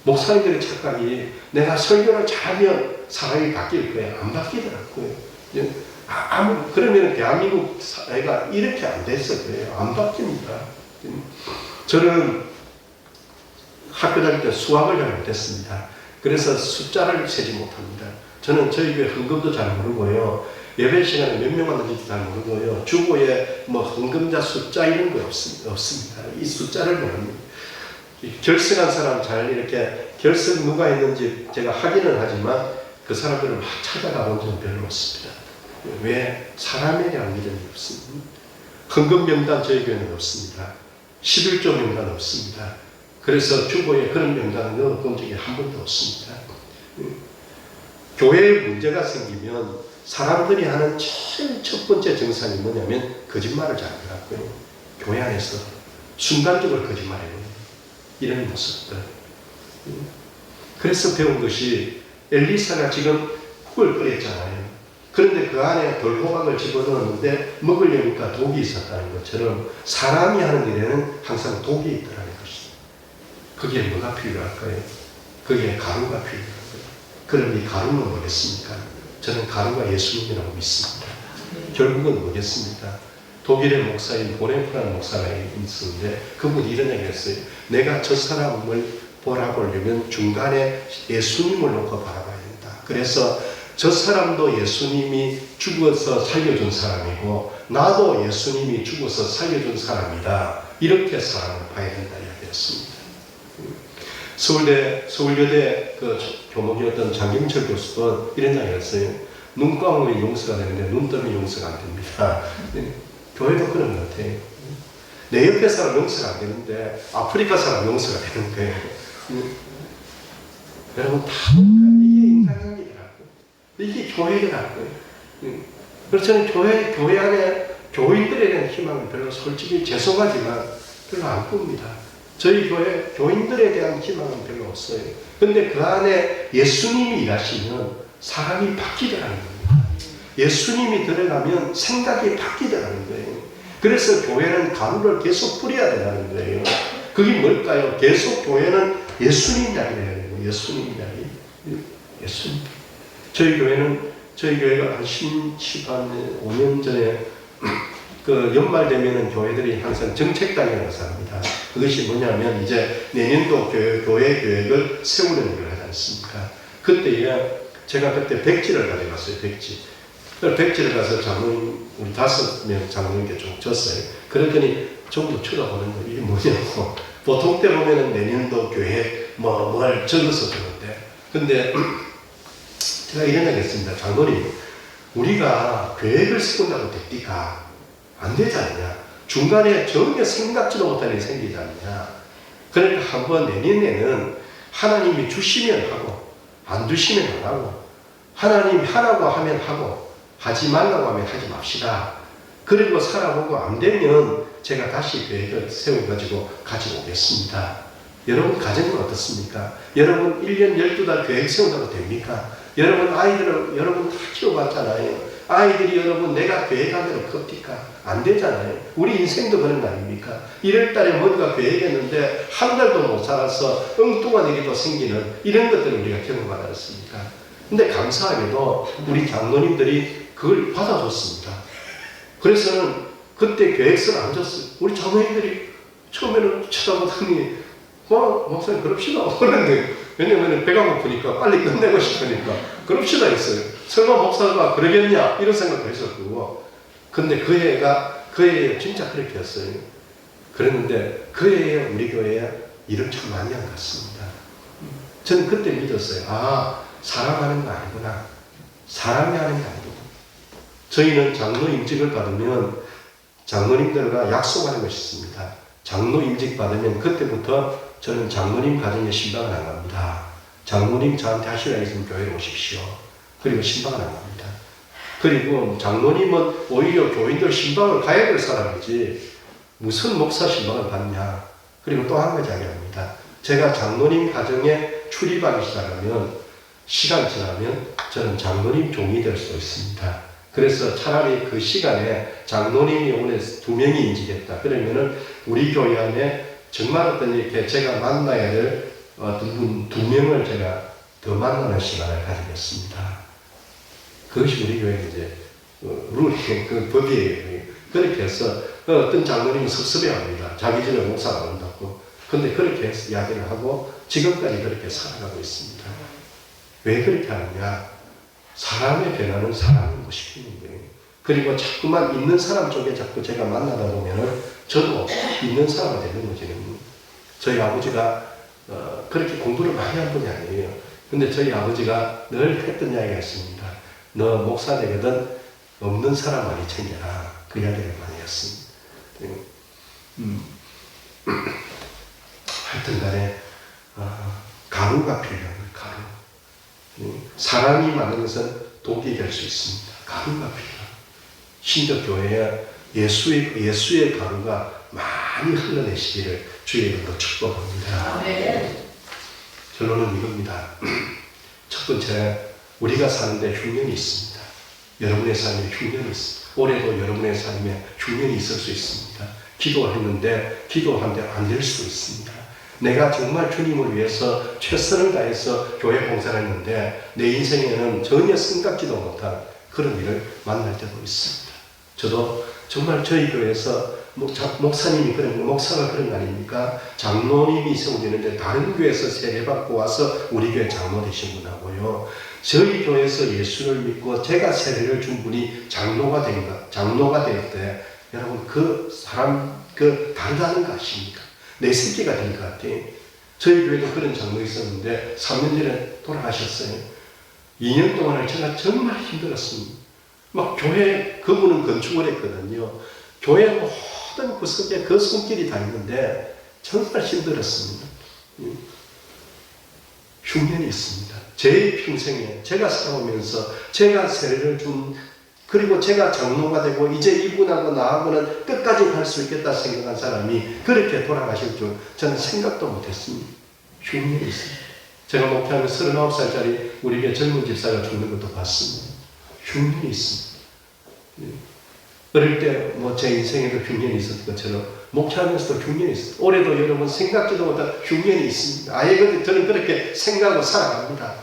목사님들의 착각이 내가 설교를 잘하면 사람이 바뀔 거야. 안 바뀌더라고요. 그러면 대한민국 사회가 이렇게 안 됐을 거예요. 안 바뀝니다. 저는 학교 다닐 때 수학을 잘 못했습니다. 그래서 숫자를 세지 못합니다. 저는 저희 교회 헌금도 잘 모르고요. 예배 시간에 몇 명 왔는지 잘 모르고요. 주보에 뭐 헌금자 숫자 이런 거 없습니다. 이 숫자를 모릅니다. 결석한 사람 잘 이렇게 결석 누가 했는지 제가 확인은 하지만 그 사람들을 막 찾아가 본 적은 별로 없습니다. 왜? 사람에 대한 믿음이 없습니다. 헌금 명단 저희 교회는 없습니다. 11조 명단 없습니다. 그래서 주보에 그런 명단을 넣어본 적이 한 번도 없습니다. 교회에 문제가 생기면 사람들이 하는 제일 첫 번째 증상이 뭐냐면 거짓말을 잘하더라고요. 교회 안에서 순간적으로 거짓말해요. 이런 모습들. 그래서 배운 것이 엘리사가 지금 국을 끓였잖아요. 그런데 그 안에 돌호박을 집어넣었는데 먹으려니까 독이 있었다는 것처럼 사람이 하는 일에는 항상 독이 있더라는 것입니다. 거기에 뭐가 필요할까요? 거기에 가루가 필요할까요? 그럼 이 가루는 뭐겠습니까? 저는 가루가 예수님이라고 믿습니다. 결국은 뭐겠습니까? 독일의 목사인 보네프라는 목사가 있었는데 그분이 이런 얘기를 했어요. 내가 저 사람을 바라보려면 중간에 예수님을 놓고 바라봐야 된다. 그래서 저 사람도 예수님이 죽어서 살려준 사람이고 나도 예수님이 죽어서 살려준 사람이다. 이렇게 사람을 봐야 된다 이야기했습니다. 서울여대 그 교목이었던 장경철 교수도 이런 이야기를 했어요. 눈 감으면 용서가 되는데 눈 뜨면 용서가 안 됩니다. 교회도 그런 것 같아요. 내 옆에 사람 용서가 안 되는데 아프리카 사람 용서가 되는 거예요. 여러분 다 보니까 이게 인간관계라고. 이게 교회라고요. 그래서 저는 교회 안에 교인들에 대한 희망은 별로 솔직히 죄송하지만 별로 안 꿉니다. 저희 교회 교인들에 대한 희망은 별로 없어요. 근데 그 안에 예수님이 일하시면 사람이 바뀌더라는 겁니다. 예수님이 들어가면 생각이 바뀌더라는 거예요. 그래서 교회는 가루를 계속 뿌려야 된다는 거예요. 그게 뭘까요? 계속 교회는 예수님 이야기를 해야 돼요. 예수님 이야기. 예수님. 저희 교회가 한 5년 전에 그 연말 되면은 교회들이 항상 정책단이라는 것을 합니다. 그것이 뭐냐면 이제 내년도 교회 계획을 세우는 일을 하지 않습니까? 그때에 제가 그때 백지를 가져갔어요. 백지를 가서 장로님, 우리 5명 장로님께 좀 줬어요. 그랬더니 전부 쳐다보는 거 이게 뭐냐고. 보통 때 보면은 내년도 계획 뭘 적어서 주는데. 근데 제가 이런 얘기 했습니다. 장로님, 우리가 계획을 세운다고 됩니까? 안 되지 않냐? 중간에 전혀 생각지도 못한 일이 생기지 않냐? 그러니까 한번 내년에는 하나님이 주시면 하고, 안 주시면 안 하고, 하나님이 하라고 하면 하고, 하지 말라고 하면 하지 맙시다. 그리고 살아보고 안 되면 제가 다시 계획을 세워가지고 가지고 오겠습니다. 여러분 가정은 어떻습니까? 여러분 1년 12달 계획 세운다고 됩니까? 여러분 아이들을 여러분 다 키워봤잖아요. 아이들이 여러분 내가 계획한 대로 큽니까? 안 되잖아요. 우리 인생도 그런 거 아닙니까? 1월달에 뭔가 계획했는데 한 달도 못 살아서 엉뚱한 일이 또 생기는 이런 것들을 우리가 경험하지 않습니까? 근데 감사하게도 우리 장로님들이 그걸 받아줬습니다. 그래서는 그때 계획서를 안 줬어요. 우리 장로님들이 처음에는 쳐다보더니 목사님 그럽시다 그랬는데 왜냐면 배가 고프니까 빨리 끝내고 싶으니까 그럽시다 했어요. 설마 목사가 그러겠냐 이런 생각도 했었고 근데 그 해에 진짜 그렇게 했어요. 그랬는데 그 해에 우리 교회에 일을 참 많이 한 것 같습니다. 저는 그때 믿었어요. 아, 사람 하는 거 아니구나. 사람이 하는 게 아니구나. 저희는 장로 임직을 받으면 장로님들과 약속하는 것이 있습니다. 장로 임직 받으면 그때부터 저는 장로님 가정에 신방을 안 갑니다. 장로님 저한테 하시라 했으면 교회에 오십시오. 그리고 신방을 안 갑니다. 그리고 장로님은 오히려 교인들 신방을 가야 될 사람이지 무슨 목사 신방을 받냐. 그리고 또 한 가지 이야기합니다. 제가 장로님 가정에 출입하기 시작하면 시간 지나면 저는 장로님 종이 될 수 있습니다. 그래서 차라리 그 시간에 장로님이 오늘 2명이 임직했다. 그러면은 우리 교회 안에 정말 어떤 이렇게 제가 만나야 될 두 명을 제가 더 만나는 시간을 가지겠습니다. 그것이 우리 교회 이제 룰이 그 법이에요. 그렇게 해서 어떤 장로님은 섭섭해합니다. 자기 집에 목사가 온다고. 근데 그렇게 해서 이야기를 하고 지금까지 그렇게 살아가고 있습니다. 왜 그렇게 하느냐? 사람의 변화는 사람을 못 시키는 거예요. 그리고 자꾸만 있는 사람 쪽에 자꾸 제가 만나다 보면은 저도 있는 사람이 되는 거죠. 저희 아버지가 그렇게 공부를 많이 한 분이 아니에요. 근데 저희 아버지가 늘 했던 이야기가 있습니다. 너 목사 되거든 없는 사람 많이 챙겨라. 그 이야기를 많이 했습니다. 하여튼 간에 가루가 필요해요. 가루. 사람이 많은 것은 독이 될 수 있습니다. 가루가 필요해요. 신적교회에 예수의 가루가 많이 흘러내시기를 주의 이름으로 축복합니다. 결론은 이겁니다. 첫 번째, 우리가 사는데 흉년이 있습니다. 여러분의 삶에 흉년이 있습니다. 올해도 여러분의 삶에 흉년이 있을 수 있습니다. 기도를 했는데 기도하는데 안 될 수도 있습니다. 내가 정말 주님을 위해서 최선을 다해서 교회 봉사를 했는데 내 인생에는 전혀 생각지도 못한 그런 일을 만날 때도 있습니다. 저도 정말 저희 교회에서 목사님이 목사가 그런 거 아닙니까? 장로님이 세워지는데 다른 교회에서 세례받고 와서 우리 교회 장로 되신 분하고요. 저희 교회에서 예수를 믿고 제가 세례를 준 분이 장로가 될 때 여러분 그 사람 다르다는 거 아십니까? 내 새끼가 된 것 같아요. 저희 교회도 그런 장로 있었는데 3년 전에 돌아가셨어요. 2년 동안을 제가 정말 힘들었습니다. 막 교회 그분은 건축을 했거든요. 교회 모든 구석에 그 손길이 다 있는데 정말 힘들었습니다. 흉년이 있습니다. 제 평생에 제가 살아오면서 제가 세례를 준 그리고 제가 장로가 되고 이제 이분하고 나하고는 끝까지 갈 수 있겠다 생각한 사람이 그렇게 돌아가실 줄 저는 생각도 못했습니다. 흉년이 있습니다. 제가 목회하는 39살짜리 우리 교회 젊은 집사가 죽는 것도 봤습니다. 흉년이 있습니다. 어릴 때 제 인생에도 흉년이 있었던 것처럼 목회하면서도 흉년이 있습니다. 올해도 여러분 생각지도 못한 흉년이 있습니다. 근데 저는 그렇게 생각하고 살아갑니다.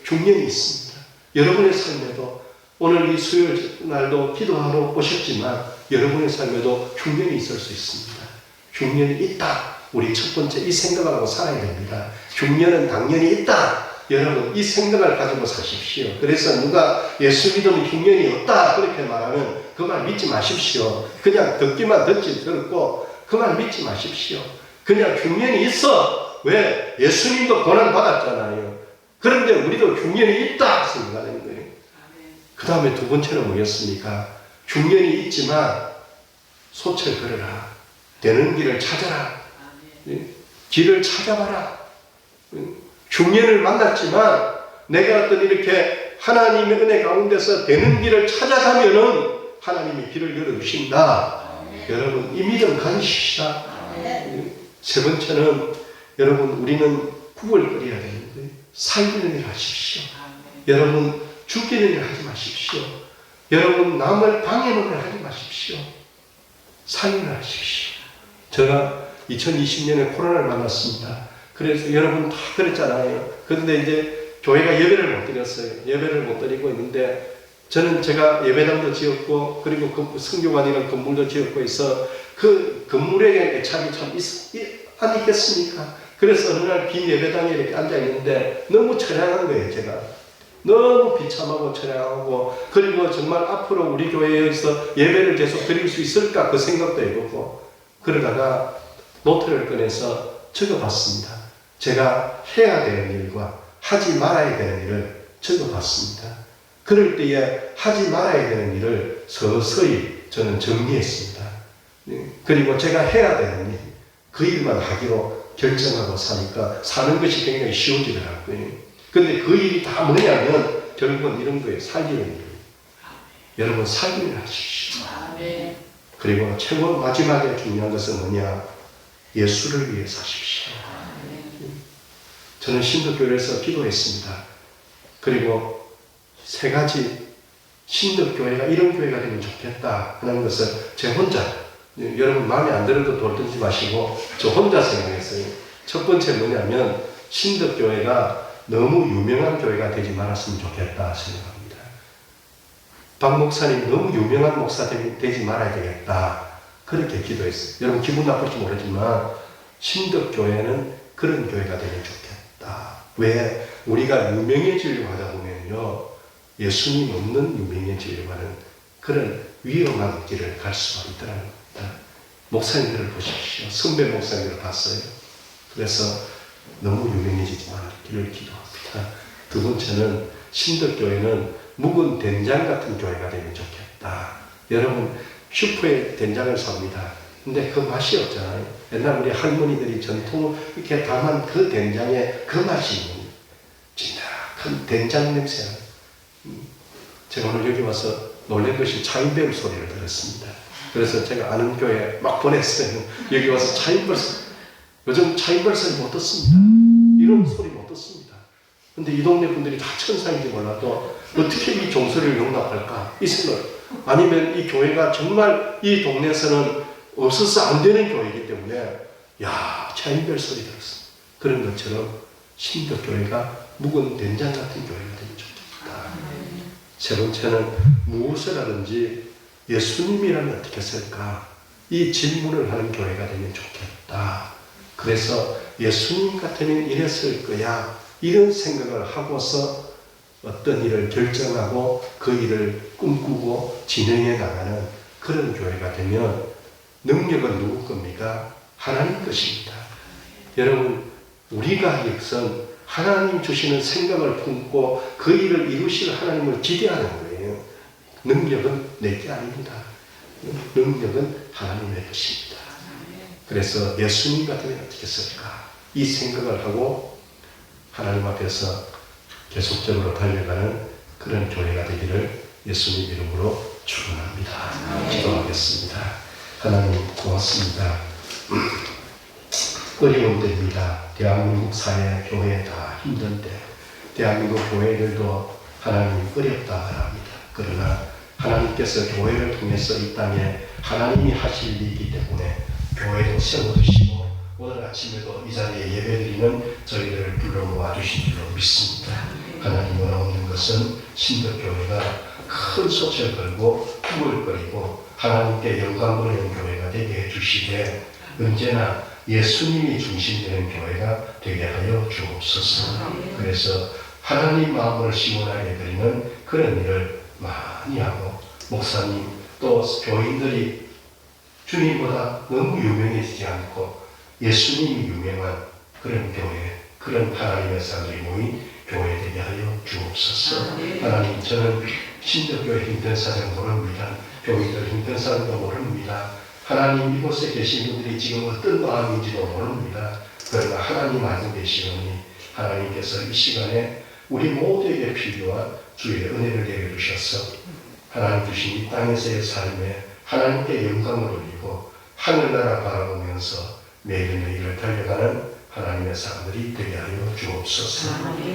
흉년이 있습니다. 여러분의 삶에도 오늘 이 수요일 날도 기도하러 오셨지만 여러분의 삶에도 흉년이 있을 수 있습니다. 흉년이 있다. 우리 첫 번째 이 생각을 하고 살아야 됩니다. 흉년은 당연히 있다. 여러분 이 생각을 가지고 사십시오. 그래서 누가 예수 믿으면 흉년이 없다 그렇게 말하면 그 말 믿지 마십시오. 그냥 듣기만 듣고 그 말 믿지 마십시오. 그냥 흉년이 있어. 왜? 예수님도 고난 받았잖아요. 그런데 우리도 흉년이 있다 생각하는 거예요. 그 다음에 두 번째는 뭐였습니까? 흉년이 있지만 소철 걸어라. 되는 길을 찾아라. 길을 찾아봐라. 흉년을 만났지만 내가 어떤 이렇게 하나님의 은혜 가운데서 되는 길을 찾아가면은 하나님이 길을 열어주신다. 여러분 이 믿음 가지십시다. 세 번째는 여러분 우리는 구걸거려야 되는데 살기는 일 하십시오. 여러분 죽기는 일 하지 마십시오. 여러분 남을 방해는 일 하지 마십시오. 살기는 하십시오. 제가 2020년에 코로나를 만났습니다. 그래서 여러분 다 그랬잖아요. 그런데 이제 교회가 예배를 못 드렸어요. 예배를 못 드리고 있는데 저는 제가 예배당도 지었고 그리고 성교관이라는 건물도 지었고 해서 그 건물에 애착이 참 안 있겠습니까? 그래서 어느 날 빈 예배당에 이렇게 앉아있는데 너무 처량한 거예요. 제가 너무 비참하고 처량하고 그리고 정말 앞으로 우리 교회에서 예배를 계속 드릴 수 있을까 그 생각도 해보고 그러다가 노트를 꺼내서 적어봤습니다. 제가 해야 되는 일과 하지 말아야 되는 일을 적어봤습니다. 그럴 때에 하지 말아야 되는 일을 서서히 저는 정리했습니다. 그리고 제가 해야 되는 일, 그 일만 하기로 결정하고 사니까 사는 것이 굉장히 쉬워지더라고요. 근데 그 일이 다 뭐냐면 결국은 이런 거예요. 살리는 일. 여러분 살기를 하십시오. 그리고 최고 마지막에 중요한 것은 뭐냐? 예수를 위해 사십시오. 저는 신덕교회에서 기도했습니다. 그리고 세 가지 신덕교회가 이런 교회가 되면 좋겠다 하는 것을 제 혼자 여러분 마음에 안 들어도 돌든지 마시고 저 혼자 생각했어요. 첫 번째 뭐냐면 신덕교회가 너무 유명한 교회가 되지 말았으면 좋겠다 생각합니다. 박 목사님 너무 유명한 목사 되지 말아야 되겠다 그렇게 기도했어요. 여러분 기분 나쁠지 모르지만 신덕교회는 그런 교회가 되면 좋겠다. 왜? 우리가 유명해지려고 하다 보면요 예수님 없는 유명해지려고 하는 그런 위험한 길을 갈 수가 있더라는 겁니다. 목사님들을 보십시오. 선배 목사님들을 봤어요. 그래서 너무 유명해지지 말기를 기도합니다. 두 번째는 신덕교회는 묵은 된장 같은 교회가 되면 좋겠다. 여러분 슈퍼에 된장을 삽니다. 근데 그 맛이 없잖아요. 옛날 우리 할머니들이 전통 이렇게 담은 그 된장에 그 맛이 있는 진득한 된장 냄새가. 제가 오늘 여기 와서 놀란 것이 차인별 소리를 들었습니다. 그래서 제가 아는 교회 막 보냈어요. 여기 와서 차인별 소리. 요즘 차인별 소리 못 듣습니다. 이런 소리 못 듣습니다. 근데 이 동네 분들이 다 천사인지 몰라도 어떻게 이 종소리를 용납할까? 이 생각. 아니면 이 교회가 정말 이 동네에서는 없어서 안 되는 교회이기 때문에 야 차인별 소리 들었어. 그런 것처럼 신덕교회가 묵은 된장 같은 교회가 되면 좋겠다. 세 번째는 무엇을 하든지 예수님이라면 어떻게 쓸까? 이 질문을 하는 교회가 되면 좋겠다. 그래서 예수님 같으면 이랬을 거야. 이런 생각을 하고서 어떤 일을 결정하고 그 일을 꿈꾸고 진행해 나가는 그런 교회가 되면 능력은 누구 겁니까? 하나님 것입니다. 여러분 우리가 여기서 하나님 주시는 생각을 품고 그 일을 이루실 하나님을 기대하는 거예요. 능력은 내게 아닙니다. 능력은 하나님의 것입니다. 그래서 예수님 같으면 어떻게 쓸까? 이 생각을 하고 하나님 앞에서 계속적으로 달려가는 그런 교회가 되기를 예수님 이름으로 축원합니다. 기도하겠습니다. 하나님 고맙습니다. 어려운 때입니다. 대한민국 사회, 교회 다 힘든데 대한민국 교회들도 하나님 어렵다 말합니다. 그러나 하나님께서 교회를 통해서 이 땅에 하나님이 하실 일이기 때문에 교회도 세워두시고 오늘 아침에도 이 자리에 예배드리는 저희들을 불러 모아주신 줄로 믿습니다. 하나님 원하는 것은 신덕교회가 큰 소철 걸고 꾸물거리고 하나님께 영광 돌리는 교회가 되게 해주시되 언제나 예수님이 중심되는 교회가 되게 하여 주옵소서. 그래서 하나님 마음을 시원하게 드리는 그런 일을 많이 하고 목사님 또 교인들이 주님보다 너무 유명해지지 않고 예수님이 유명한 그런 교회, 그런 하나님의 사람들이 모인 교회 되게 하여 주옵소서. 하나님 저는 신덕교회 힘든 사정 모릅니다. 교인들 힘든 사람도 모릅니다. 하나님 이곳에 계신 분들이 지금 어떤 마음인지도 모릅니다. 그러나 하나님 알고 계시오니 하나님께서 이 시간에 우리 모두에게 필요한 주의 은혜를 내려주셔서 하나님 주신 이 땅에서의 삶에 하나님께 영광을 올리고 하늘나라 바라보면서 매일매일을 달려가는 하나님의 사람들이 되게 하여 주옵소서.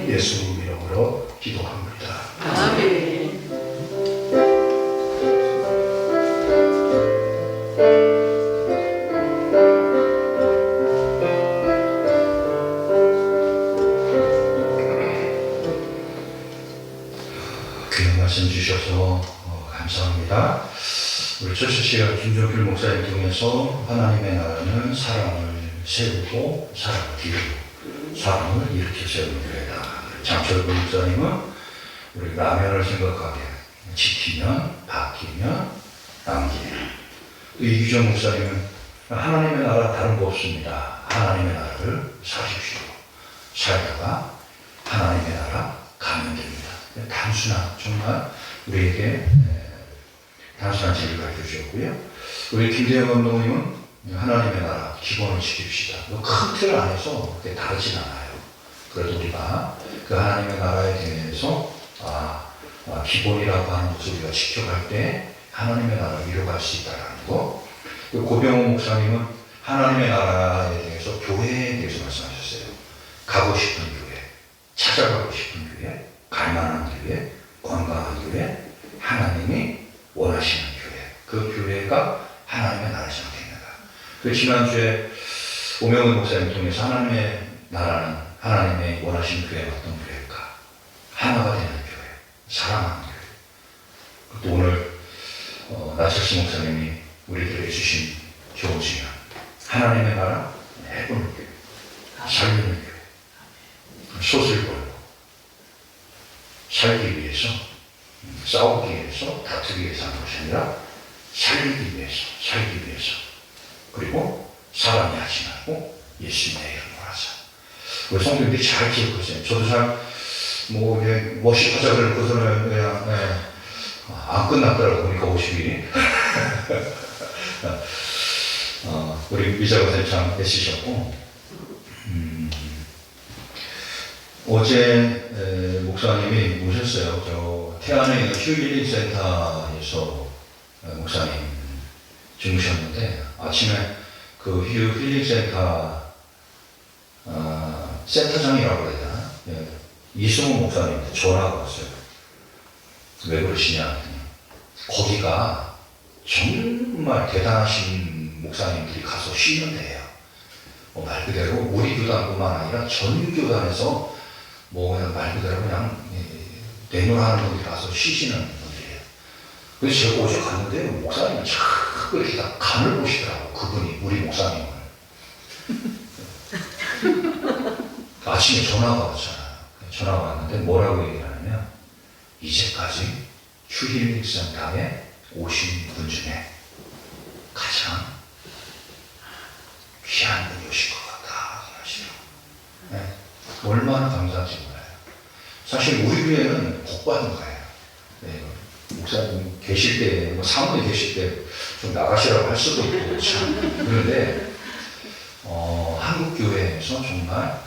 예수님 이름으로 기도합니다. 아멘. 귀한 말씀 주셔서 감사합니다. 우리 철수씨가 김종필 목사님 통해서 하나님의 나라는 사람을 세우고 사람을 기르고 사람을 일으켜 세우는 교회다. 장철구 목사님은 우리 라면을 생각하게 지키면 바뀌면 남기면, 또 이규정 목사님은 하나님의 나라 다른 거 없습니다. 하나님의 나라를 사십시오. 살다가 하나님의 나라 가면 됩니다. 단순한 정말 우리에게 단순한 진리를 가르쳐 주셨고요. 우리 김대영 감독님은 하나님의 나라 기본을 지킵시다. 큰 틀 안에서 다르진 않아요. 그래도 우리가 그 하나님의 나라에 대해서 기본이라고 하는 것을 우리가 지켜갈 때 하나님의 나라를 이뤄갈 수 있다는 거. 고병호 목사님은 하나님의 나라에 대해서 교회에 대해서 말씀하셨어요. 가고 싶은 교회, 찾아가고 싶은 교회, 갈만한 교회, 건강한 교회, 하나님이 원하시는 교회, 그 교회가 하나님의 나라시면 됩니다. 그 지난주에 오명훈 목사님 통해서 하나님의 나라는 하나님의 원하시는 교회가 어떤 교회일까? 하나가 되는 교회, 사랑하는 교회. 또 오늘 나철수 목사님이 우리들에게 주신 교훈 중에 하나님의 나라 해보는 교회, 살리는 교회, 솥을 걸고 살기 위해서 싸우기 위해서, 다투기 위해서 하는 것이 아니라 살기 위해서. 그리고 사랑이 하지 말고 예수님의 이름으로 하자. 우리 성도님들이 잘 기억하세요. 저도 그냥 멋있하자 그러고서는 그냥 안 끝났더라고 보니까 50일이. 우리 미자 권사님 참 애쓰셨고, 어제 목사님이 오셨어요. 저 태안에 있는 휴힐링센터에서 목사님 주무셨는데, 아침에 그 휴힐링센터 센터장이라고 해야 되나? 이승우 목사님한테 전화가 왔어요. 왜 그러시냐 했더니, 거기가 정말 대단하신 목사님들이 가서 쉬는 데예요. 말 그대로 우리 교단뿐만 아니라 전 교단에서 그냥 말 그대로 그냥 내노라하는 분들이 가서 쉬시는 분들이에요. 그래서 제가 어제 갔는데 목사님이 자꾸 이렇게 다 간을 보시더라고. 그분이 우리 목사님을. 아침에 전화가 왔잖아요. 전화가 왔는데 뭐라고 얘기하냐면, 이제까지 휴힐링센터에 오신 분 중에 가장 귀한 분이 오신 것 같다 하시더라고요. 네. 얼마나 감사한지 몰라요. 사실 우리 교회는 복 받은 거예요. 네. 목사님 계실 때, 사모님 계실 때 좀 나가시라고 할 수도 있고, 참. 그런데 한국 교회에서 정말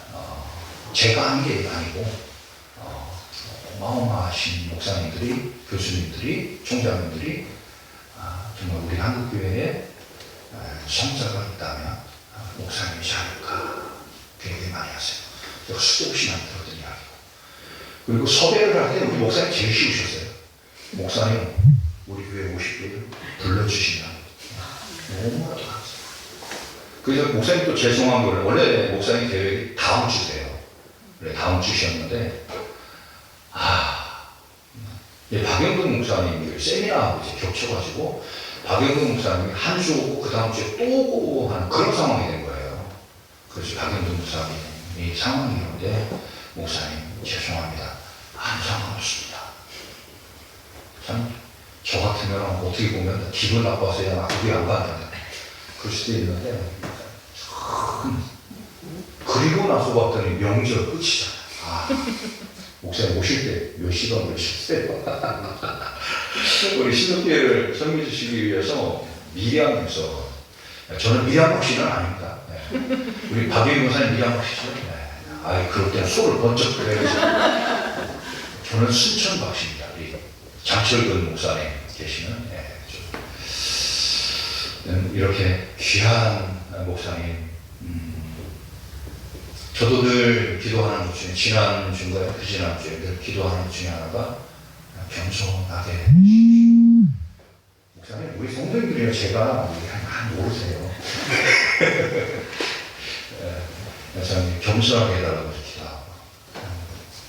제가 한 게 아니고 어마어마하신 목사님들이, 교수님들이, 총장님들이 정말 우리 한국 교회에 성자가 있다면 목사님이지 않을까 그 얘기 많이 하세요. 제가 수도 없이 많이 들었던 이야기고. 그리고 섭외를 할 때 우리 목사님 제일 쉬우셨어요. 목사님 우리 교회 오시길 불러주시면 너무나도 감사해요. 그래서 목사님 또 죄송한 거를, 원래 목사님 계획이 다음 주세요. 다음 주셨는데 박영근 목사님이 세미나하고 이제 겹쳐가지고 박영근 목사님이 한 주 오고 그 다음 주에 또 오고 하는 그런 상황이 된 거예요. 그래서 박영근 목사님이 상황이 이런데, 목사님 죄송합니다. 아무 상관없습니다. 참 저 같으면 어떻게 보면 기분 나빠서야 우리 안 가는데 그럴 수도 있는데, 그리고 나서 봤더니 명절 끝이잖아요. 목사님 오실 때 몇 시간 오셨어요? 우리 신학교회를 설명해 주시기 위해서 밀양에서, 저는 밀양박씨는 아닙니다. 우리 박영희 목사님 밀양박씨죠. 그럴 때는 소를 번쩍 그래야지. 저는 순천박씨입니다. 우리 장철근 목사님 계시는, 이렇게 귀한 목사님. 저도 늘 기도하는 것 중에, 지난주인가요? 그 지난주에 늘 기도하는 것 중에 하나가 겸손하게 해주십시오. 목사님, 우리 성도님들이요, 제가 한 모르세요. 목사님, 겸손하게 해달라고 기도하고.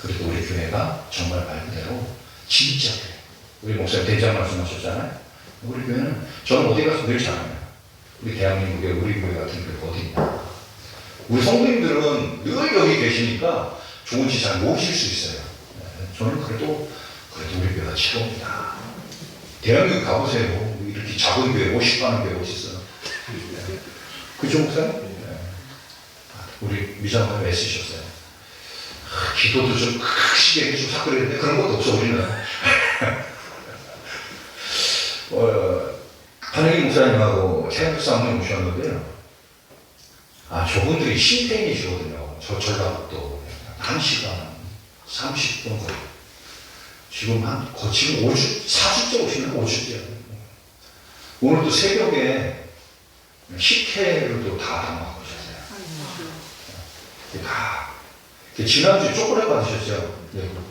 그리고 우리 교회가 정말 말 그대로 진짜 교회. 우리 목사님 대장 말씀하셨잖아요. 우리 교회는, 저는 어디 가서 늘 잘해요. 우리 대한민국에 우리 교회 같은 교회가 어디 있나. 우리 성도님들은 늘 여기 계시니까 좋은 잘 모실 수 있어요. 저는 그래도 우리 교회가 최고입니다. 대한민국 가보세요. 이렇게 작은 교회 50가는 교회 어디 있어요? 그죠, 목사님? 우리 미장님 애쓰셨어요. 기도도 좀 크게 해주고 그랬는데 그런 것도 없어, 우리는. 한영희 목사님하고 최현숙 사모님 오셨는데요. 저분들이 신땡이시거든요. 저 전라북도 1시간 30분 거리. 지금 지금 4주째 오시는 5주째. 오늘도 새벽에 식혜로도 다 담아고 오셨어요. 지난주에 초콜릿 받으셨죠?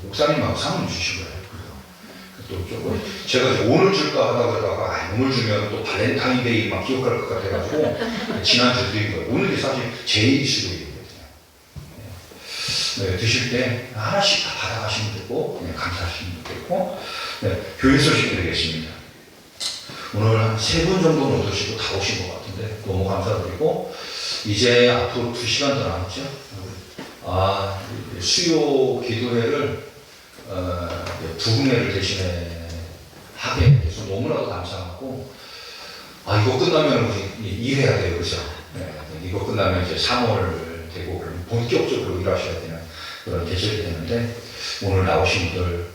목사님하고 상을 주신 거예요. 또 조금 제가 오늘 줄까 하다가 오늘 주면 또 발렌타인데이 막 기억할 것 같아가지고 지난주에 드린 거예요. 오늘이 사실 제일 수요일이거든요. 드실 때 하나씩 다 받아가시면 되고 그냥 감사하시면 되고. 교회 소식 드리겠습니다. 오늘 한 3분 정도 못 오시고 다 오신 것 같은데 너무 감사드리고, 이제 앞으로 2시간 더 남았죠. 수요 기도회를 부흥회를 대신에 하게 돼서 너무나도 감사하고, 이거 끝나면 우리 일해야 돼요, 그죠? 이거 끝나면 이제 3월 되고 그럼 본격적으로 일하셔야 되는 그런 계절이 되는데, 오늘 나오신 분들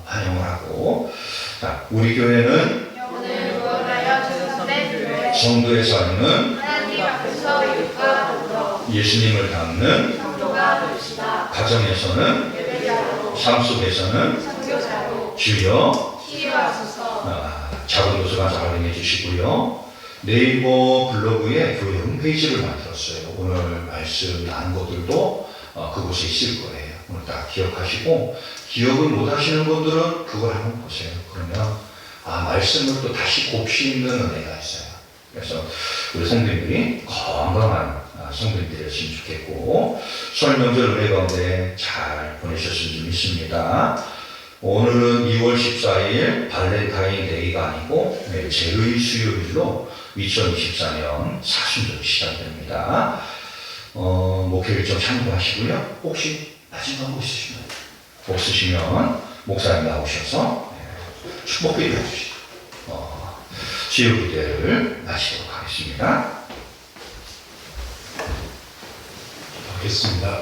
환영을 하고, 자, 우리 교회는 영혼을 구원하여 주셨네 교회 성도의 삶은 하나님 앞에서 율과 더불어 예수님을 닮는 성도가 됩시다. 가정에서는, 예배자로 삶 속에서는 선교자로 주여 치유하소서. 작은 도서관 잘 활용해 주시고요. 네이버 블로그에 교회 홈페이지를 만들었어요. 오늘 말씀 나눈 것들도 그곳에 있을 거예요. 오늘 다 기억하시고, 기억을 못 하시는 분들은 그걸 한번 보세요. 그러면 말씀을 또 다시 곱씹는 은혜가 있어요. 그래서 우리 성도님들이 건강한 성도님들이 되었으면 좋겠고, 설 명절 은혜 가운데 잘 보내셨으면 좀 믿습니다. 오늘은 2월 14일 발렌타인데이가 아니고 제의 수요일로 2024년 사순절이 시작됩니다. 목회 일정 참고하시고요. 혹시 마지막 없으시면 목사님 나오셔서 축복기도 해주시고 수요 기대를 마치도록 하겠습니다. 하겠습니다.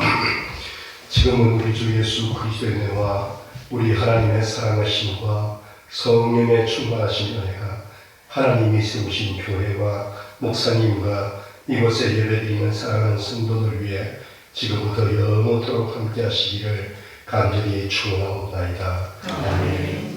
지금은 우리 주 예수 그리스도의 은혜와 우리 하나님의 사랑하심과 성령의 충만하신 은혜가 하나님이 세우신 교회와 목사님과 이곳에 예배드리는 사랑하는 성도들 위해 지금부터 영원토록 함께 하시기를 간절히 축원하옵나이다. 아멘.